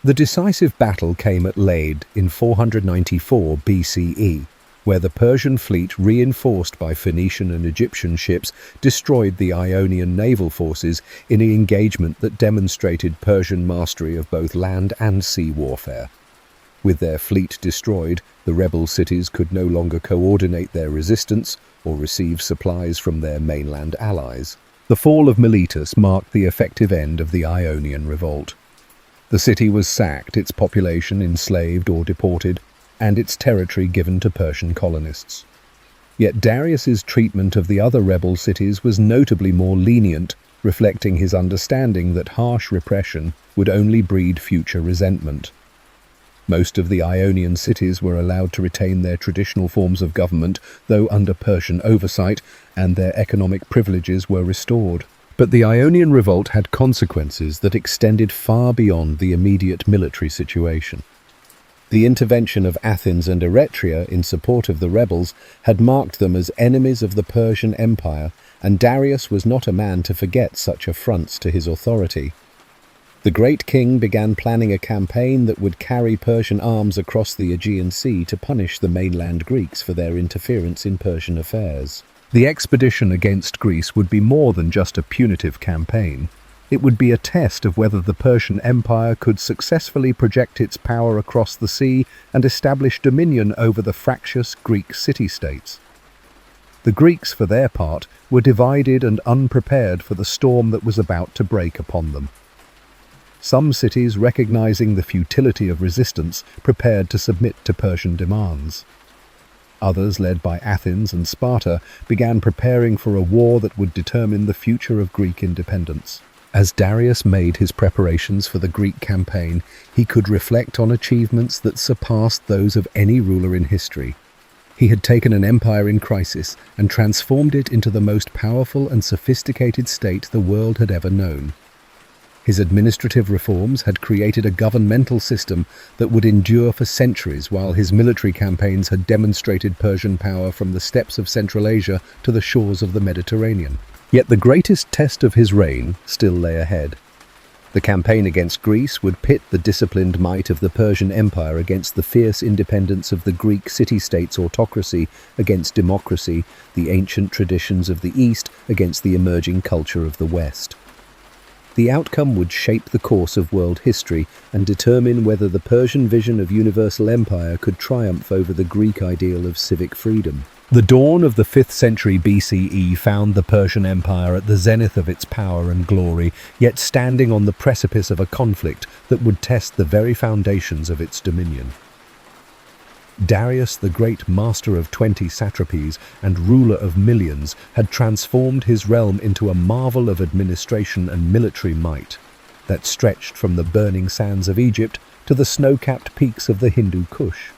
The decisive battle came at Lade in 494 BCE, where the Persian fleet, reinforced by Phoenician and Egyptian ships, destroyed the Ionian naval forces in an engagement that demonstrated Persian mastery of both land and sea warfare. With their fleet destroyed, the rebel cities could no longer coordinate their resistance or receive supplies from their mainland allies. The fall of Miletus marked the effective end of the Ionian revolt. The city was sacked, its population enslaved or deported, and its territory given to Persian colonists. Yet Darius's treatment of the other rebel cities was notably more lenient, reflecting his understanding that harsh repression would only breed future resentment. Most of the Ionian cities were allowed to retain their traditional forms of government, though under Persian oversight, and their economic privileges were restored. But the Ionian revolt had consequences that extended far beyond the immediate military situation. The intervention of Athens and Eretria in support of the rebels had marked them as enemies of the Persian Empire, and Darius was not a man to forget such affronts to his authority. The great king began planning a campaign that would carry Persian arms across the Aegean Sea to punish the mainland Greeks for their interference in Persian affairs. The expedition against Greece would be more than just a punitive campaign. It would be a test of whether the Persian Empire could successfully project its power across the sea and establish dominion over the fractious Greek city-states. The Greeks, for their part, were divided and unprepared for the storm that was about to break upon them. Some cities, recognizing the futility of resistance, prepared to submit to Persian demands. Others, led by Athens and Sparta, began preparing for a war that would determine the future of Greek independence. As Darius made his preparations for the Greek campaign, he could reflect on achievements that surpassed those of any ruler in history. He had taken an empire in crisis and transformed it into the most powerful and sophisticated state the world had ever known. His administrative reforms had created a governmental system that would endure for centuries, while his military campaigns had demonstrated Persian power from the steppes of Central Asia to the shores of the Mediterranean. Yet the greatest test of his reign still lay ahead. The campaign against Greece would pit the disciplined might of the Persian Empire against the fierce independence of the Greek city-states autocracy against democracy, the ancient traditions of the East against the emerging culture of the West. The outcome would shape the course of world history and determine whether the Persian vision of universal empire could triumph over the Greek ideal of civic freedom. The dawn of the 5th century BCE found the Persian Empire at the zenith of its power and glory, yet standing on the precipice of a conflict that would test the very foundations of its dominion. Darius, the great master of 20 satrapies and ruler of millions, had transformed his realm into a marvel of administration and military might that stretched from the burning sands of Egypt to the snow-capped peaks of the Hindu Kush.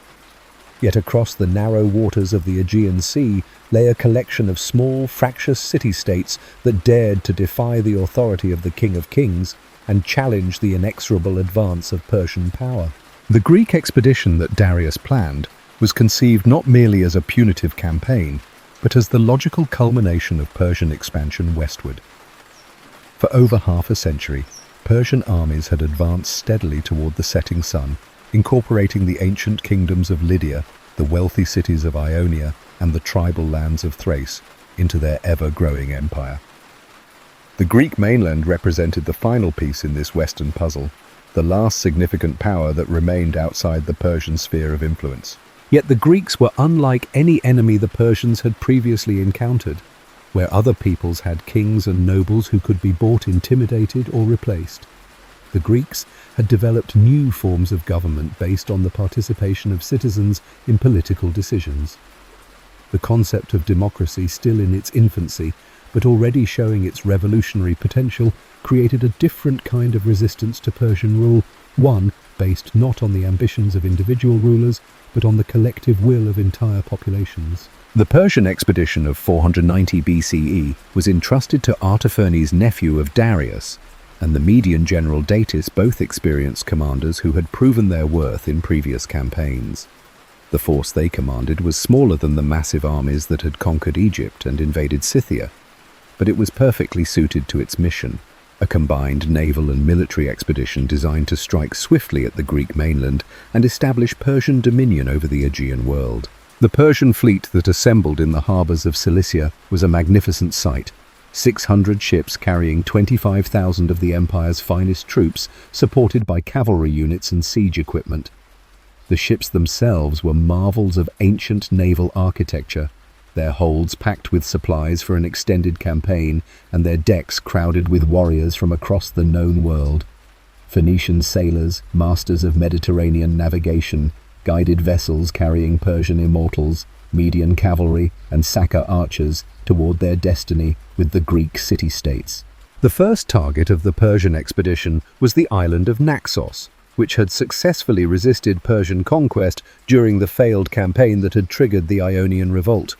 Yet across the narrow waters of the Aegean Sea lay a collection of small, fractious city-states that dared to defy the authority of the King of Kings and challenge the inexorable advance of Persian power. The Greek expedition that Darius planned was conceived not merely as a punitive campaign, but as the logical culmination of Persian expansion westward. For over half a century, Persian armies had advanced steadily toward the setting sun, incorporating the ancient kingdoms of Lydia, the wealthy cities of Ionia, and the tribal lands of Thrace into their ever-growing empire. The Greek mainland represented the final piece in this Western puzzle, the last significant power that remained outside the Persian sphere of influence. Yet the Greeks were unlike any enemy the Persians had previously encountered, where other peoples had kings and nobles who could be bought, intimidated, or replaced. The Greeks had developed new forms of government based on the participation of citizens in political decisions. The concept of democracy, still in its infancy, but already showing its revolutionary potential, created a different kind of resistance to Persian rule, one based not on the ambitions of individual rulers, but on the collective will of entire populations. The Persian expedition of 490 BCE was entrusted to Artaphernes' nephew of Darius, and the Median general Datis both experienced commanders who had proven their worth in previous campaigns. The force they commanded was smaller than the massive armies that had conquered Egypt and invaded Scythia, but it was perfectly suited to its mission, a combined naval and military expedition designed to strike swiftly at the Greek mainland and establish Persian dominion over the Aegean world. The Persian fleet that assembled in the harbours of Cilicia was a magnificent sight. 600 ships carrying 25,000 of the empire's finest troops, supported by cavalry units and siege equipment. The ships themselves were marvels of ancient naval architecture, their holds packed with supplies for an extended campaign, and their decks crowded with warriors from across the known world. Phoenician sailors, masters of Mediterranean navigation, guided vessels carrying Persian immortals, Median cavalry, and Saka archers toward their destiny with the Greek city-states. The first target of the Persian expedition was the island of Naxos, which had successfully resisted Persian conquest during the failed campaign that had triggered the Ionian revolt.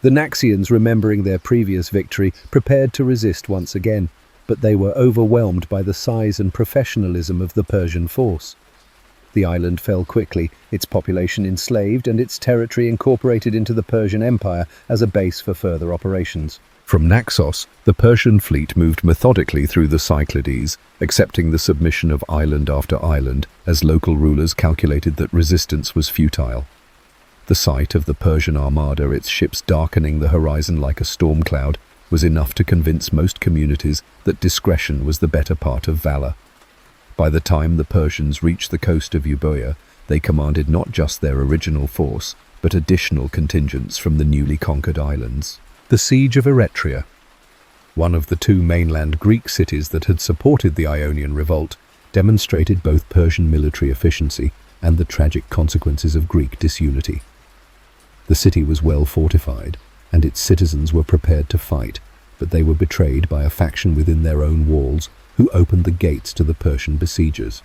The Naxians, remembering their previous victory, prepared to resist once again, but they were overwhelmed by the size and professionalism of the Persian force. The island fell quickly, its population enslaved and its territory incorporated into the Persian Empire as a base for further operations. From Naxos, the Persian fleet moved methodically through the Cyclades, accepting the submission of island after island as local rulers calculated that resistance was futile. The sight of the Persian armada, its ships darkening the horizon like a storm cloud, was enough to convince most communities that discretion was the better part of valor. By the time the Persians reached the coast of Euboea, they commanded not just their original force, but additional contingents from the newly conquered islands. The Siege of Eretria, one of the two mainland Greek cities that had supported the Ionian revolt, demonstrated both Persian military efficiency and the tragic consequences of Greek disunity. The city was well fortified, and its citizens were prepared to fight, but they were betrayed by a faction within their own walls who opened the gates to the Persian besiegers.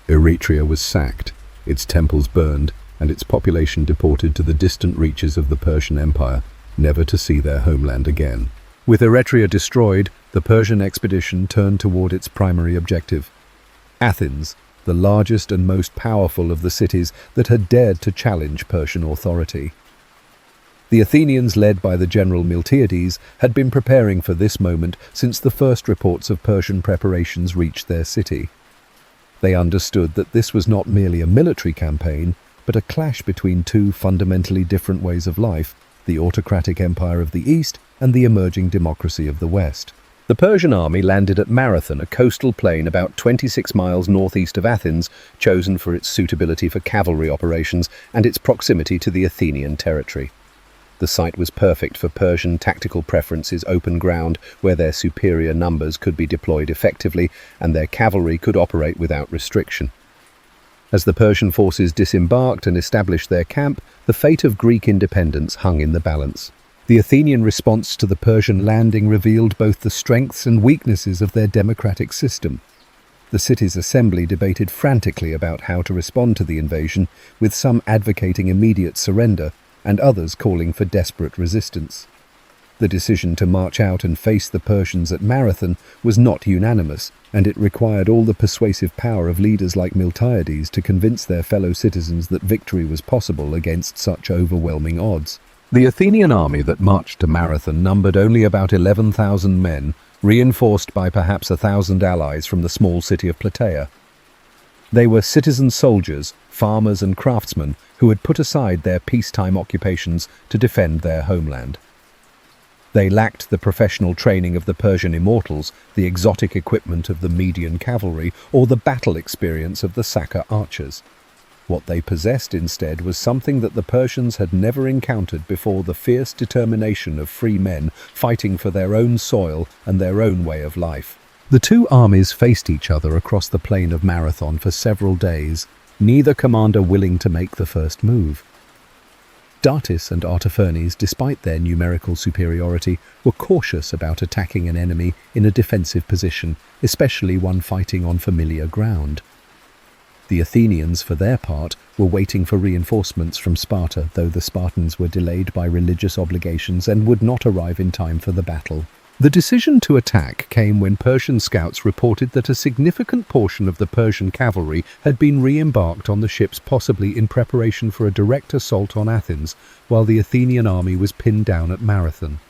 Eretria was sacked, its temples burned, and its population deported to the distant reaches of the Persian Empire, never to see their homeland again. With Eretria destroyed, the Persian expedition turned toward its primary objective: Athens, the largest and most powerful of the cities that had dared to challenge Persian authority. The Athenians, led by the general Miltiades, had been preparing for this moment since the first reports of Persian preparations reached their city. They understood that this was not merely a military campaign, but a clash between two fundamentally different ways of life: the autocratic empire of the East and the emerging democracy of the West. The Persian army landed at Marathon, a coastal plain about 26 miles northeast of Athens, chosen for its suitability for cavalry operations and its proximity to the Athenian territory. The site was perfect for Persian tactical preferences, open ground where their superior numbers could be deployed effectively and their cavalry could operate without restriction. As the Persian forces disembarked and established their camp, the fate of Greek independence hung in the balance. The Athenian response to the Persian landing revealed both the strengths and weaknesses of their democratic system. The city's assembly debated frantically about how to respond to the invasion, with some advocating immediate surrender and others calling for desperate resistance. The decision to march out and face the Persians at Marathon was not unanimous, and it required all the persuasive power of leaders like Miltiades to convince their fellow citizens that victory was possible against such overwhelming odds. The Athenian army that marched to Marathon numbered only about 11,000 men, reinforced by perhaps 1,000 allies from the small city of Plataea. They were citizen soldiers, farmers and craftsmen who had put aside their peacetime occupations to defend their homeland. They lacked the professional training of the Persian immortals, the exotic equipment of the Median cavalry, or the battle experience of the Saka archers. What they possessed instead was something that the Persians had never encountered before: the fierce determination of free men fighting for their own soil and their own way of life. The two armies faced each other across the plain of Marathon for several days, neither commander willing to make the first move. Darius and Artaphernes, despite their numerical superiority, were cautious about attacking an enemy in a defensive position, especially one fighting on familiar ground. The Athenians, for their part, were waiting for reinforcements from Sparta, though the Spartans were delayed by religious obligations and would not arrive in time for the battle. The decision to attack came when Persian scouts reported that a significant portion of the Persian cavalry had been re-embarked on the ships, possibly in preparation for a direct assault on Athens, while the Athenian army was pinned down at Marathon.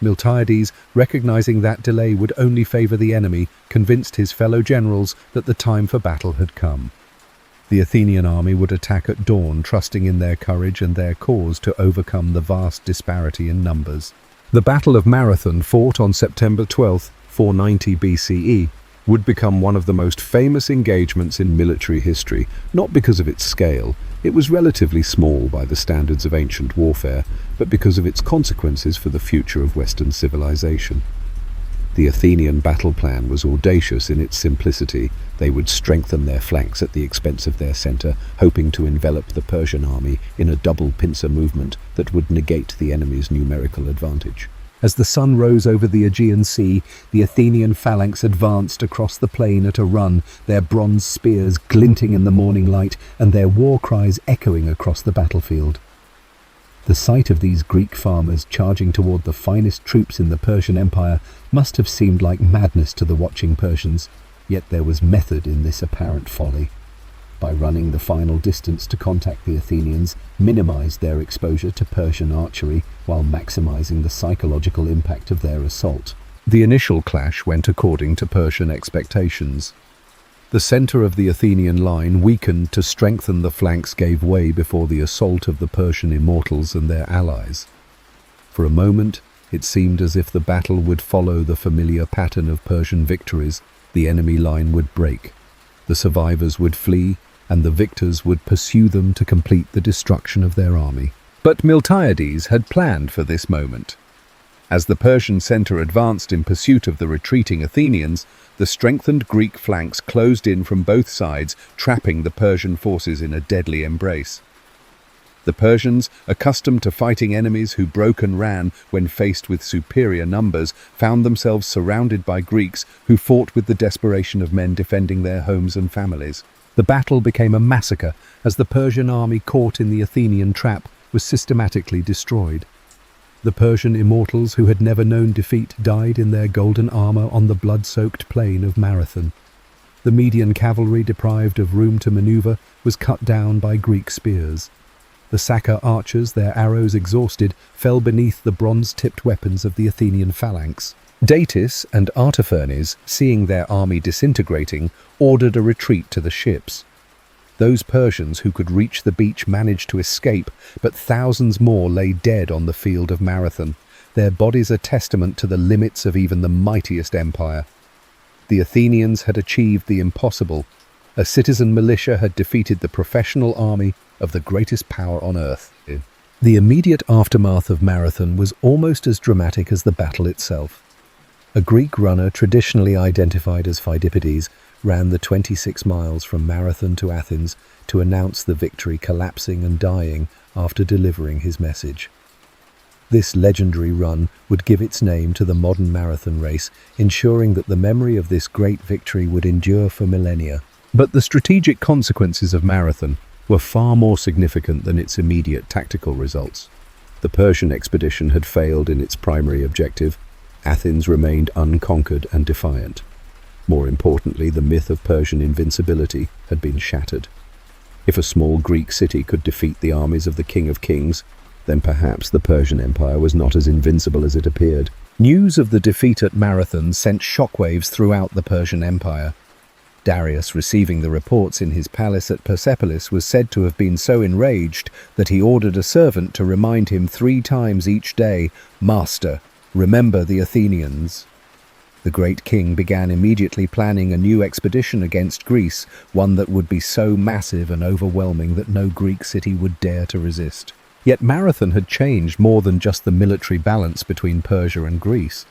Miltiades, recognizing that delay would only favor the enemy, convinced his fellow generals that the time for battle had come. The Athenian army would attack at dawn, trusting in their courage and their cause to overcome the vast disparity in numbers. The Battle of Marathon, fought on September 12, 490 BCE, would become one of the most famous engagements in military history, not because of its scale — it was relatively small by the standards of ancient warfare — but because of its consequences for the future of Western civilization. The Athenian battle plan was audacious in its simplicity, They would strengthen their flanks at the expense of their center, hoping to envelop the Persian army in a double pincer movement that would negate the enemy's numerical advantage. As the sun rose over the Aegean Sea, the Athenian phalanx advanced across the plain at a run, their bronze spears glinting in the morning light and their war cries echoing across the battlefield. The sight of these Greek farmers charging toward the finest troops in the Persian Empire must have seemed like madness to the watching Persians, yet there was method in this apparent folly. By running the final distance to contact the Athenians, minimized their exposure to Persian archery while maximizing the psychological impact of their assault. The initial clash went according to Persian expectations. The center of the Athenian line weakened to strengthen the flanks gave way before the assault of the Persian immortals and their allies. For a moment, it seemed as if the battle would follow the familiar pattern of Persian victories. The enemy line would break. The survivors would flee, and the victors would pursue them to complete the destruction of their army. But Miltiades had planned for this moment. As the Persian center advanced in pursuit of the retreating Athenians, the strengthened Greek flanks closed in from both sides, trapping the Persian forces in a deadly embrace. The Persians, accustomed to fighting enemies who broke and ran when faced with superior numbers, found themselves surrounded by Greeks who fought with the desperation of men defending their homes and families. The battle became a massacre as the Persian army caught in the Athenian trap was systematically destroyed. The Persian immortals who had never known defeat died in their golden armor on the blood-soaked plain of Marathon. The Median cavalry, deprived of room to maneuver, was cut down by Greek spears. The Sacer archers, their arrows exhausted, fell beneath the bronze-tipped weapons of the Athenian phalanx. Datis and Artaphernes, seeing their army disintegrating, ordered a retreat to the ships. Those Persians who could reach the beach managed to escape, but thousands more lay dead on the field of Marathon, their bodies a testament to the limits of even the mightiest empire. The Athenians had achieved the impossible. A citizen militia had defeated the professional army of the greatest power on earth. The immediate aftermath of Marathon was almost as dramatic as the battle itself. A Greek runner, traditionally identified as Phidippides, ran the 26 miles from Marathon to Athens to announce the victory, collapsing and dying after delivering his message. This legendary run would give its name to the modern marathon race, ensuring that the memory of this great victory would endure for millennia. But the strategic consequences of Marathon were far more significant than its immediate tactical results. The Persian expedition had failed in its primary objective. Athens remained unconquered and defiant. More importantly, the myth of Persian invincibility had been shattered. If a small Greek city could defeat the armies of the King of Kings, then perhaps the Persian Empire was not as invincible as it appeared. News of the defeat at Marathon sent shockwaves throughout the Persian Empire. Darius, receiving the reports in his palace at Persepolis, was said to have been so enraged that he ordered a servant to remind him 3 times each day, "Master, remember the Athenians." The great king began immediately planning a new expedition against Greece, one that would be so massive and overwhelming that no Greek city would dare to resist. Yet Marathon had changed more than just the military balance between Persia and Greece.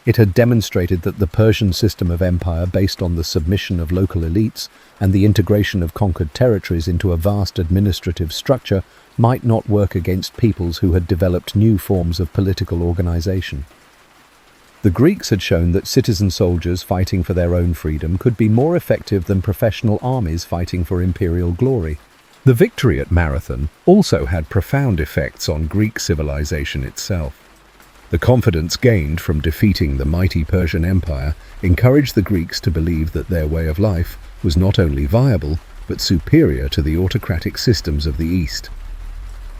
It had demonstrated that the Persian system of empire, based on the submission of local elites and the integration of conquered territories into a vast administrative structure, might not work against peoples who had developed new forms of political organization. The Greeks had shown that citizen soldiers fighting for their own freedom could be more effective than professional armies fighting for imperial glory. The victory at Marathon also had profound effects on Greek civilization itself. The confidence gained from defeating the mighty Persian Empire encouraged the Greeks to believe that their way of life was not only viable, but superior to the autocratic systems of the East.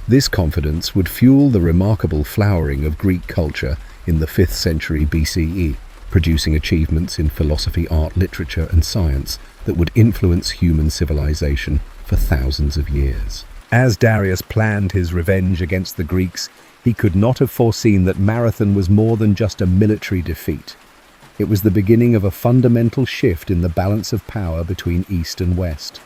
This confidence would fuel the remarkable flowering of Greek culture in the 5th century BCE, producing achievements in philosophy, art, literature, and science that would influence human civilization for thousands of years. As Darius planned his revenge against the Greeks, he could not have foreseen that Marathon was more than just a military defeat. It was the beginning of a fundamental shift in the balance of power between East and West.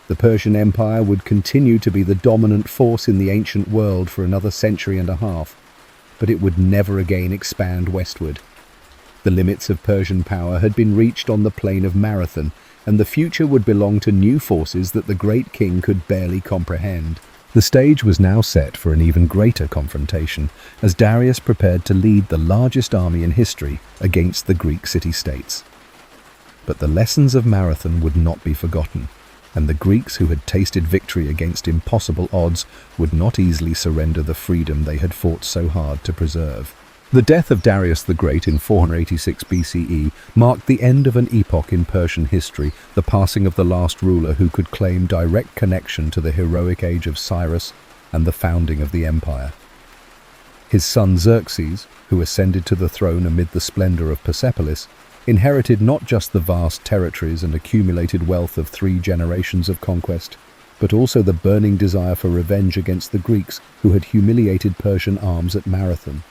The Persian Empire would continue to be the dominant force in the ancient world for another century and a half, but it would never again expand westward. The limits of Persian power had been reached on the plain of Marathon, and the future would belong to new forces that the great king could barely comprehend. The stage was now set for an even greater confrontation, as Darius prepared to lead the largest army in history against the Greek city-states. But the lessons of Marathon would not be forgotten, and the Greeks who had tasted victory against impossible odds would not easily surrender the freedom they had fought so hard to preserve. The death of Darius the Great in 486 BCE marked the end of an epoch in Persian history, the passing of the last ruler who could claim direct connection to the heroic age of Cyrus and the founding of the empire. His son Xerxes, who ascended to the throne amid the splendor of Persepolis, inherited not just the vast territories and accumulated wealth of 3 generations of conquest, but also the burning desire for revenge against the Greeks who had humiliated Persian arms at Marathon.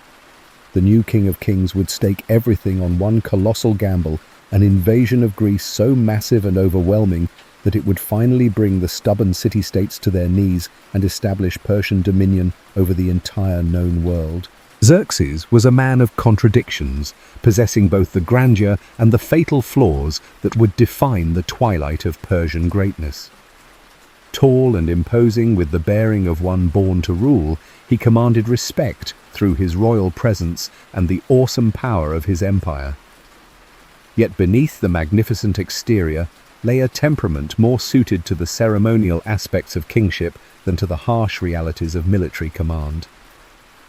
The new King of Kings would stake everything on one colossal gamble, an invasion of Greece so massive and overwhelming that it would finally bring the stubborn city-states to their knees and establish Persian dominion over the entire known world. Xerxes was a man of contradictions, possessing both the grandeur and the fatal flaws that would define the twilight of Persian greatness. Tall and imposing with the bearing of one born to rule, he commanded respect through his royal presence and the awesome power of his empire. Yet beneath the magnificent exterior lay a temperament more suited to the ceremonial aspects of kingship than to the harsh realities of military command.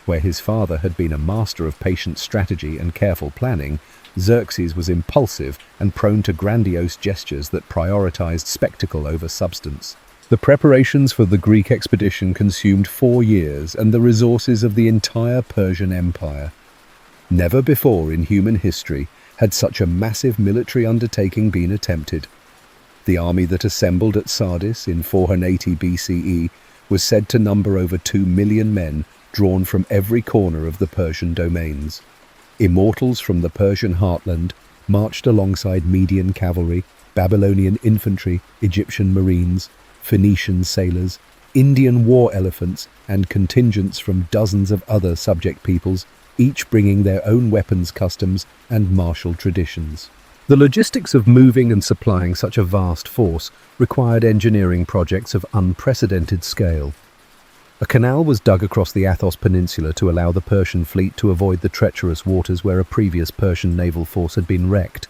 Where his father had been a master of patient strategy and careful planning, Xerxes was impulsive and prone to grandiose gestures that prioritized spectacle over substance. The preparations for the Greek expedition consumed 4 years and the resources of the entire Persian Empire. Never before in human history had such a massive military undertaking been attempted. The army that assembled at Sardis in 480 BCE was said to number over 2 million men drawn from every corner of the Persian domains. Immortals from the Persian heartland marched alongside Median cavalry, Babylonian infantry, Egyptian marines, Phoenician sailors, Indian war elephants, and contingents from dozens of other subject peoples, each bringing their own weapons customs and martial traditions. The logistics of moving and supplying such a vast force required engineering projects of unprecedented scale. A canal was dug across the Athos Peninsula to allow the Persian fleet to avoid the treacherous waters where a previous Persian naval force had been wrecked.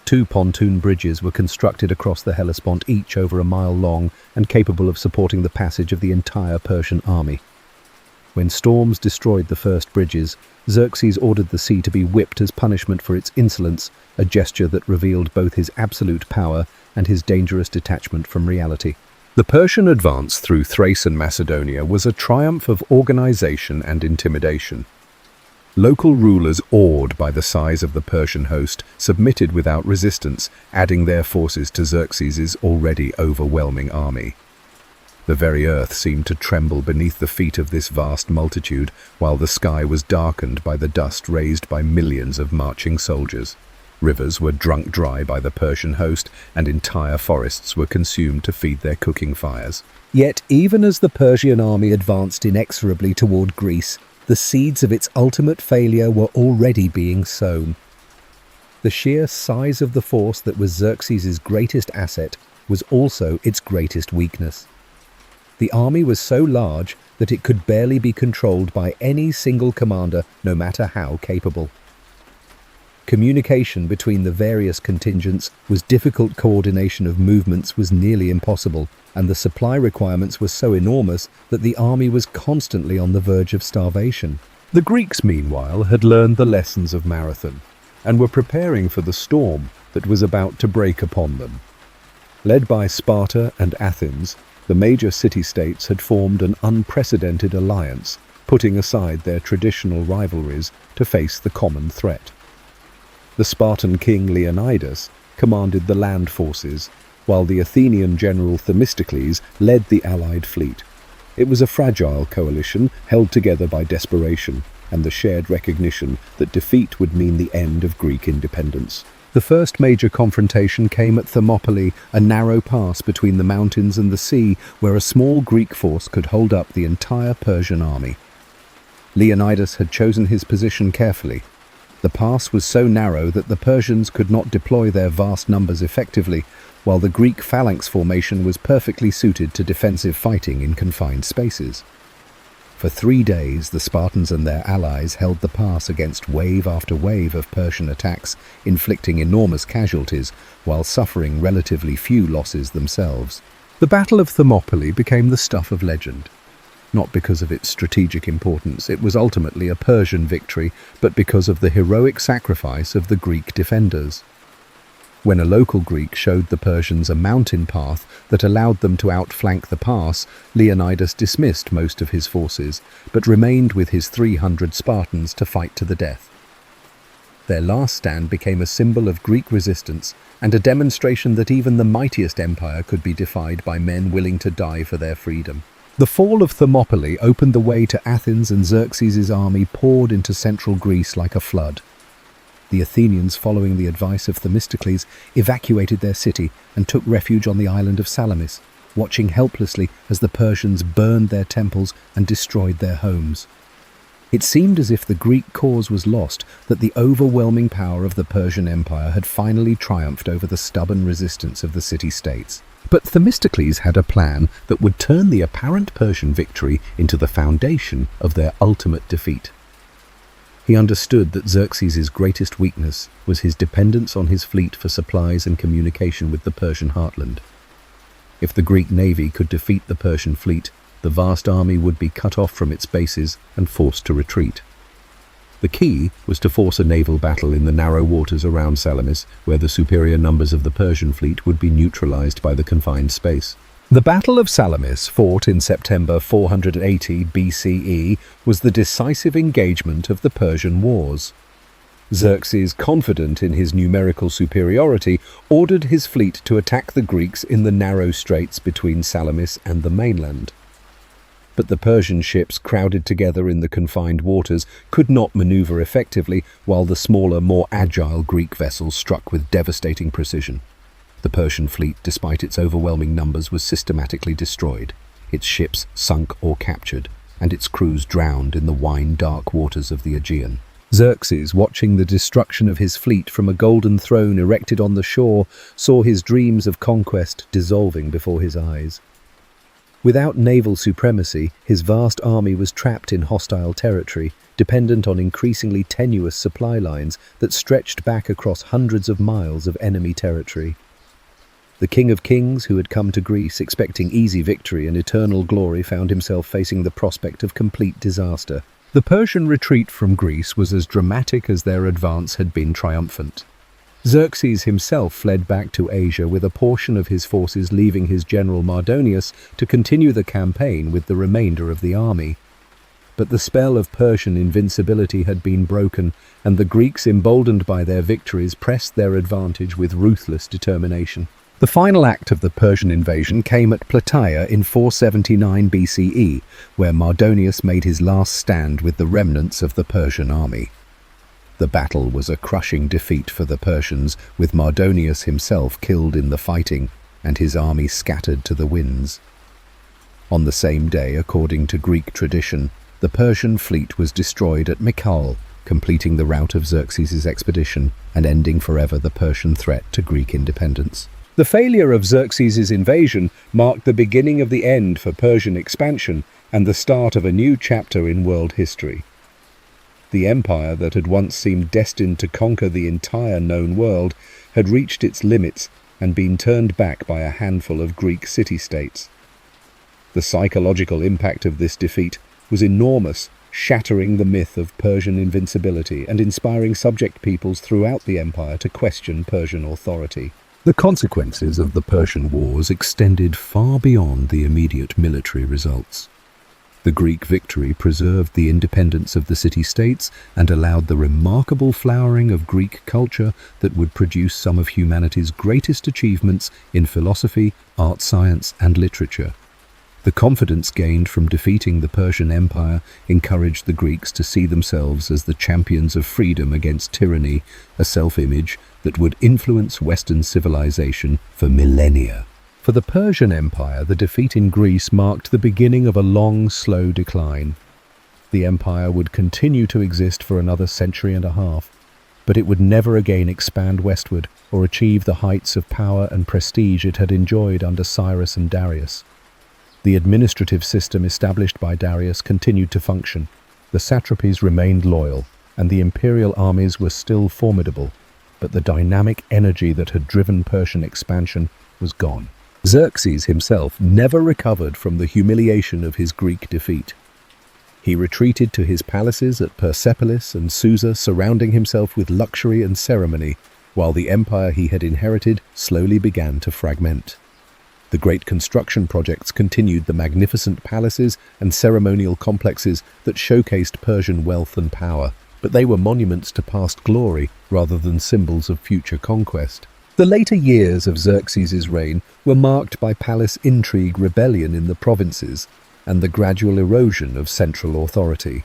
2 pontoon bridges were constructed across the Hellespont, each over a mile long and capable of supporting the passage of the entire Persian army. When storms destroyed the first bridges, Xerxes ordered the sea to be whipped as punishment for its insolence, a gesture that revealed both his absolute power and his dangerous detachment from reality. The Persian advance through Thrace and Macedonia was a triumph of organization and intimidation. Local rulers, awed by the size of the Persian host, submitted without resistance, adding their forces to Xerxes' already overwhelming army. The very earth seemed to tremble beneath the feet of this vast multitude, while the sky was darkened by the dust raised by millions of marching soldiers. Rivers were drunk dry by the Persian host, and entire forests were consumed to feed their cooking fires. Yet, even as the Persian army advanced inexorably toward Greece, the seeds of its ultimate failure were already being sown. The sheer size of the force that was Xerxes' greatest asset was also its greatest weakness. The army was so large that it could barely be controlled by any single commander, no matter how capable. Communication between the various contingents was difficult, coordination of movements was nearly impossible, and the supply requirements were so enormous that the army was constantly on the verge of starvation. The Greeks, meanwhile, had learned the lessons of Marathon, and were preparing for the storm that was about to break upon them. Led by Sparta and Athens, the major city-states had formed an unprecedented alliance, putting aside their traditional rivalries to face the common threat. The Spartan king Leonidas commanded the land forces, while the Athenian general Themistocles led the allied fleet. It was a fragile coalition held together by desperation and the shared recognition that defeat would mean the end of Greek independence. The first major confrontation came at Thermopylae, a narrow pass between the mountains and the sea where a small Greek force could hold up the entire Persian army. Leonidas had chosen his position carefully. The pass was so narrow that the Persians could not deploy their vast numbers effectively, while the Greek phalanx formation was perfectly suited to defensive fighting in confined spaces. For 3 days, the Spartans and their allies held the pass against wave after wave of Persian attacks, inflicting enormous casualties while suffering relatively few losses themselves. The Battle of Thermopylae became the stuff of legend. Not because of its strategic importance, it was ultimately a Persian victory, but because of the heroic sacrifice of the Greek defenders. When a local Greek showed the Persians a mountain path that allowed them to outflank the pass, Leonidas dismissed most of his forces, but remained with his 300 Spartans to fight to the death. Their last stand became a symbol of Greek resistance and a demonstration that even the mightiest empire could be defied by men willing to die for their freedom. The fall of Thermopylae opened the way to Athens, and Xerxes' army poured into central Greece like a flood. The Athenians, following the advice of Themistocles, evacuated their city and took refuge on the island of Salamis, watching helplessly as the Persians burned their temples and destroyed their homes. It seemed as if the Greek cause was lost, that the overwhelming power of the Persian Empire had finally triumphed over the stubborn resistance of the city-states. But Themistocles had a plan that would turn the apparent Persian victory into the foundation of their ultimate defeat. He understood that Xerxes' greatest weakness was his dependence on his fleet for supplies and communication with the Persian heartland. If the Greek navy could defeat the Persian fleet, the vast army would be cut off from its bases and forced to retreat. The key was to force a naval battle in the narrow waters around Salamis, where the superior numbers of the Persian fleet would be neutralized by the confined space. The Battle of Salamis, fought in September 480 BCE, was the decisive engagement of the Persian Wars. Xerxes, confident in his numerical superiority, ordered his fleet to attack the Greeks in the narrow straits between Salamis and the mainland. But the Persian ships, crowded together in the confined waters, could not maneuver effectively, while the smaller, more agile Greek vessels struck with devastating precision. The Persian fleet, despite its overwhelming numbers, was systematically destroyed, its ships sunk or captured, and its crews drowned in the wine-dark waters of the Aegean. Xerxes, watching the destruction of his fleet from a golden throne erected on the shore, saw his dreams of conquest dissolving before his eyes. Without naval supremacy, his vast army was trapped in hostile territory, dependent on increasingly tenuous supply lines that stretched back across hundreds of miles of enemy territory. The King of Kings, who had come to Greece expecting easy victory and eternal glory, found himself facing the prospect of complete disaster. The Persian retreat from Greece was as dramatic as their advance had been triumphant. Xerxes himself fled back to Asia, with a portion of his forces leaving his general Mardonius to continue the campaign with the remainder of the army. But the spell of Persian invincibility had been broken, and the Greeks, emboldened by their victories, pressed their advantage with ruthless determination. The final act of the Persian invasion came at Plataea in 479 BCE, where Mardonius made his last stand with the remnants of the Persian army. The battle was a crushing defeat for the Persians, with Mardonius himself killed in the fighting and his army scattered to the winds. On the same day, according to Greek tradition, the Persian fleet was destroyed at Mycale, completing the rout of Xerxes' expedition and ending forever the Persian threat to Greek independence. The failure of Xerxes' invasion marked the beginning of the end for Persian expansion and the start of a new chapter in world history. The empire that had once seemed destined to conquer the entire known world had reached its limits and been turned back by a handful of Greek city-states. The psychological impact of this defeat was enormous, shattering the myth of Persian invincibility and inspiring subject peoples throughout the empire to question Persian authority. The consequences of the Persian Wars extended far beyond the immediate military results. The Greek victory preserved the independence of the city-states and allowed the remarkable flowering of Greek culture that would produce some of humanity's greatest achievements in philosophy, art, science, and literature. The confidence gained from defeating the Persian Empire encouraged the Greeks to see themselves as the champions of freedom against tyranny, a self-image that would influence Western civilization for millennia. For the Persian Empire, the defeat in Greece marked the beginning of a long, slow decline. The empire would continue to exist for another century and a half, but it would never again expand westward or achieve the heights of power and prestige it had enjoyed under Cyrus and Darius. The administrative system established by Darius continued to function. The satrapies remained loyal, and the imperial armies were still formidable, but the dynamic energy that had driven Persian expansion was gone. Xerxes himself never recovered from the humiliation of his Greek defeat. He retreated to his palaces at Persepolis and Susa, surrounding himself with luxury and ceremony, while the empire he had inherited slowly began to fragment. The great construction projects continued, the magnificent palaces and ceremonial complexes that showcased Persian wealth and power, but they were monuments to past glory rather than symbols of future conquest. The later years of Xerxes' reign were marked by palace intrigue, rebellion in the provinces, and the gradual erosion of central authority.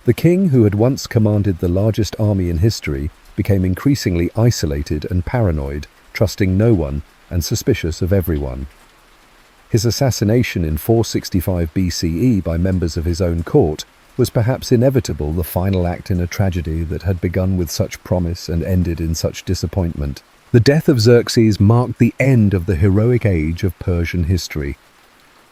The king, who had once commanded the largest army in history, became increasingly isolated and paranoid, trusting no one and suspicious of everyone. His assassination in 465 BCE by members of his own court was perhaps inevitable, the final act in a tragedy that had begun with such promise and ended in such disappointment. The death of Xerxes marked the end of the heroic age of Persian history.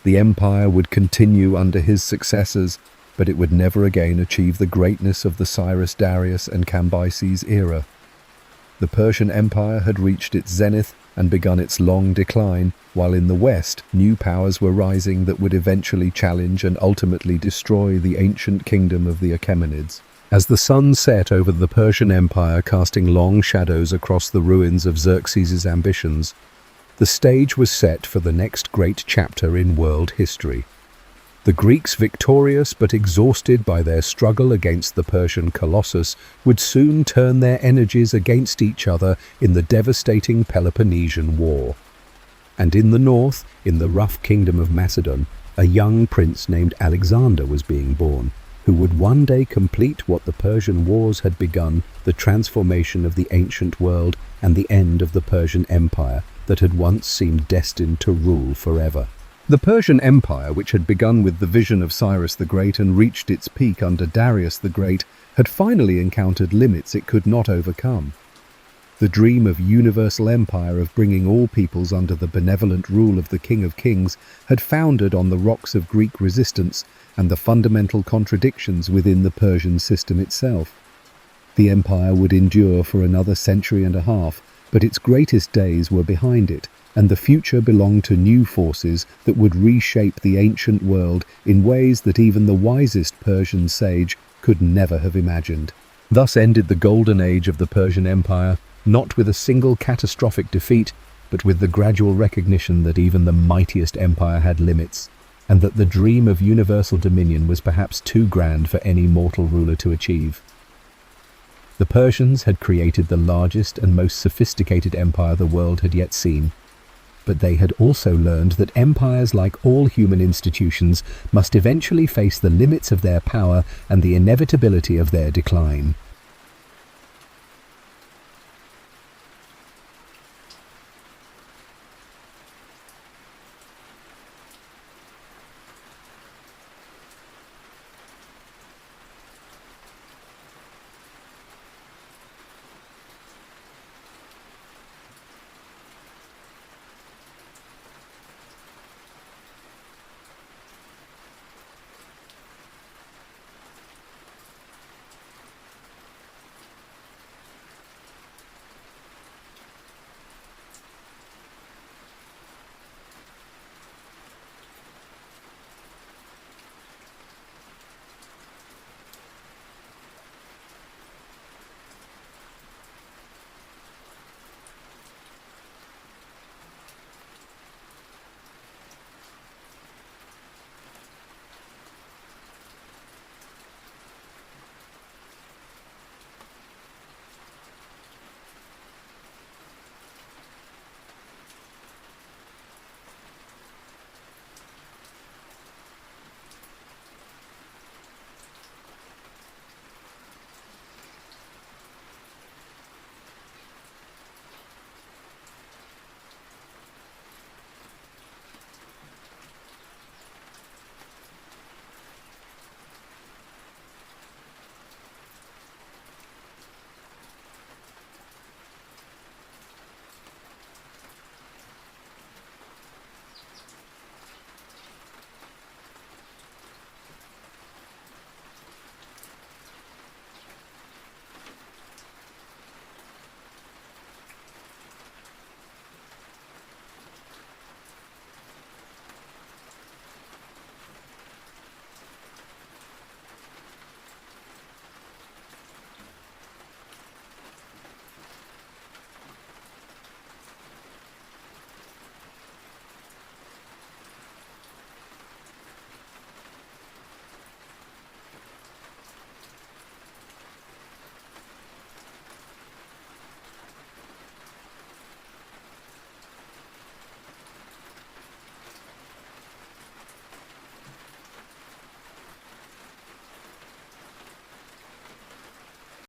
The empire would continue under his successors, but it would never again achieve the greatness of the Cyrus, Darius, and Cambyses era. The Persian Empire had reached its zenith and begun its long decline, while in the West, new powers were rising that would eventually challenge and ultimately destroy the ancient kingdom of the Achaemenids. As the sun set over the Persian Empire, casting long shadows across the ruins of Xerxes' ambitions, the stage was set for the next great chapter in world history. The Greeks, victorious but exhausted by their struggle against the Persian Colossus, would soon turn their energies against each other in the devastating Peloponnesian War. And in the north, in the rough kingdom of Macedon, a young prince named Alexander was being born, who would one day complete what the Persian Wars had begun, the transformation of the ancient world and the end of the Persian Empire that had once seemed destined to rule forever. The Persian Empire, which had begun with the vision of Cyrus the Great and reached its peak under Darius the Great, had finally encountered limits it could not overcome. The dream of universal empire, of bringing all peoples under the benevolent rule of the King of Kings, had foundered on the rocks of Greek resistance and the fundamental contradictions within the Persian system itself. The empire would endure for another century and a half, but its greatest days were behind it, and the future belonged to new forces that would reshape the ancient world in ways that even the wisest Persian sage could never have imagined. Thus ended the golden age of the Persian Empire, not with a single catastrophic defeat, but with the gradual recognition that even the mightiest empire had limits, and that the dream of universal dominion was perhaps too grand for any mortal ruler to achieve. The Persians had created the largest and most sophisticated empire the world had yet seen, but they had also learned that empires, like all human institutions, must eventually face the limits of their power and the inevitability of their decline.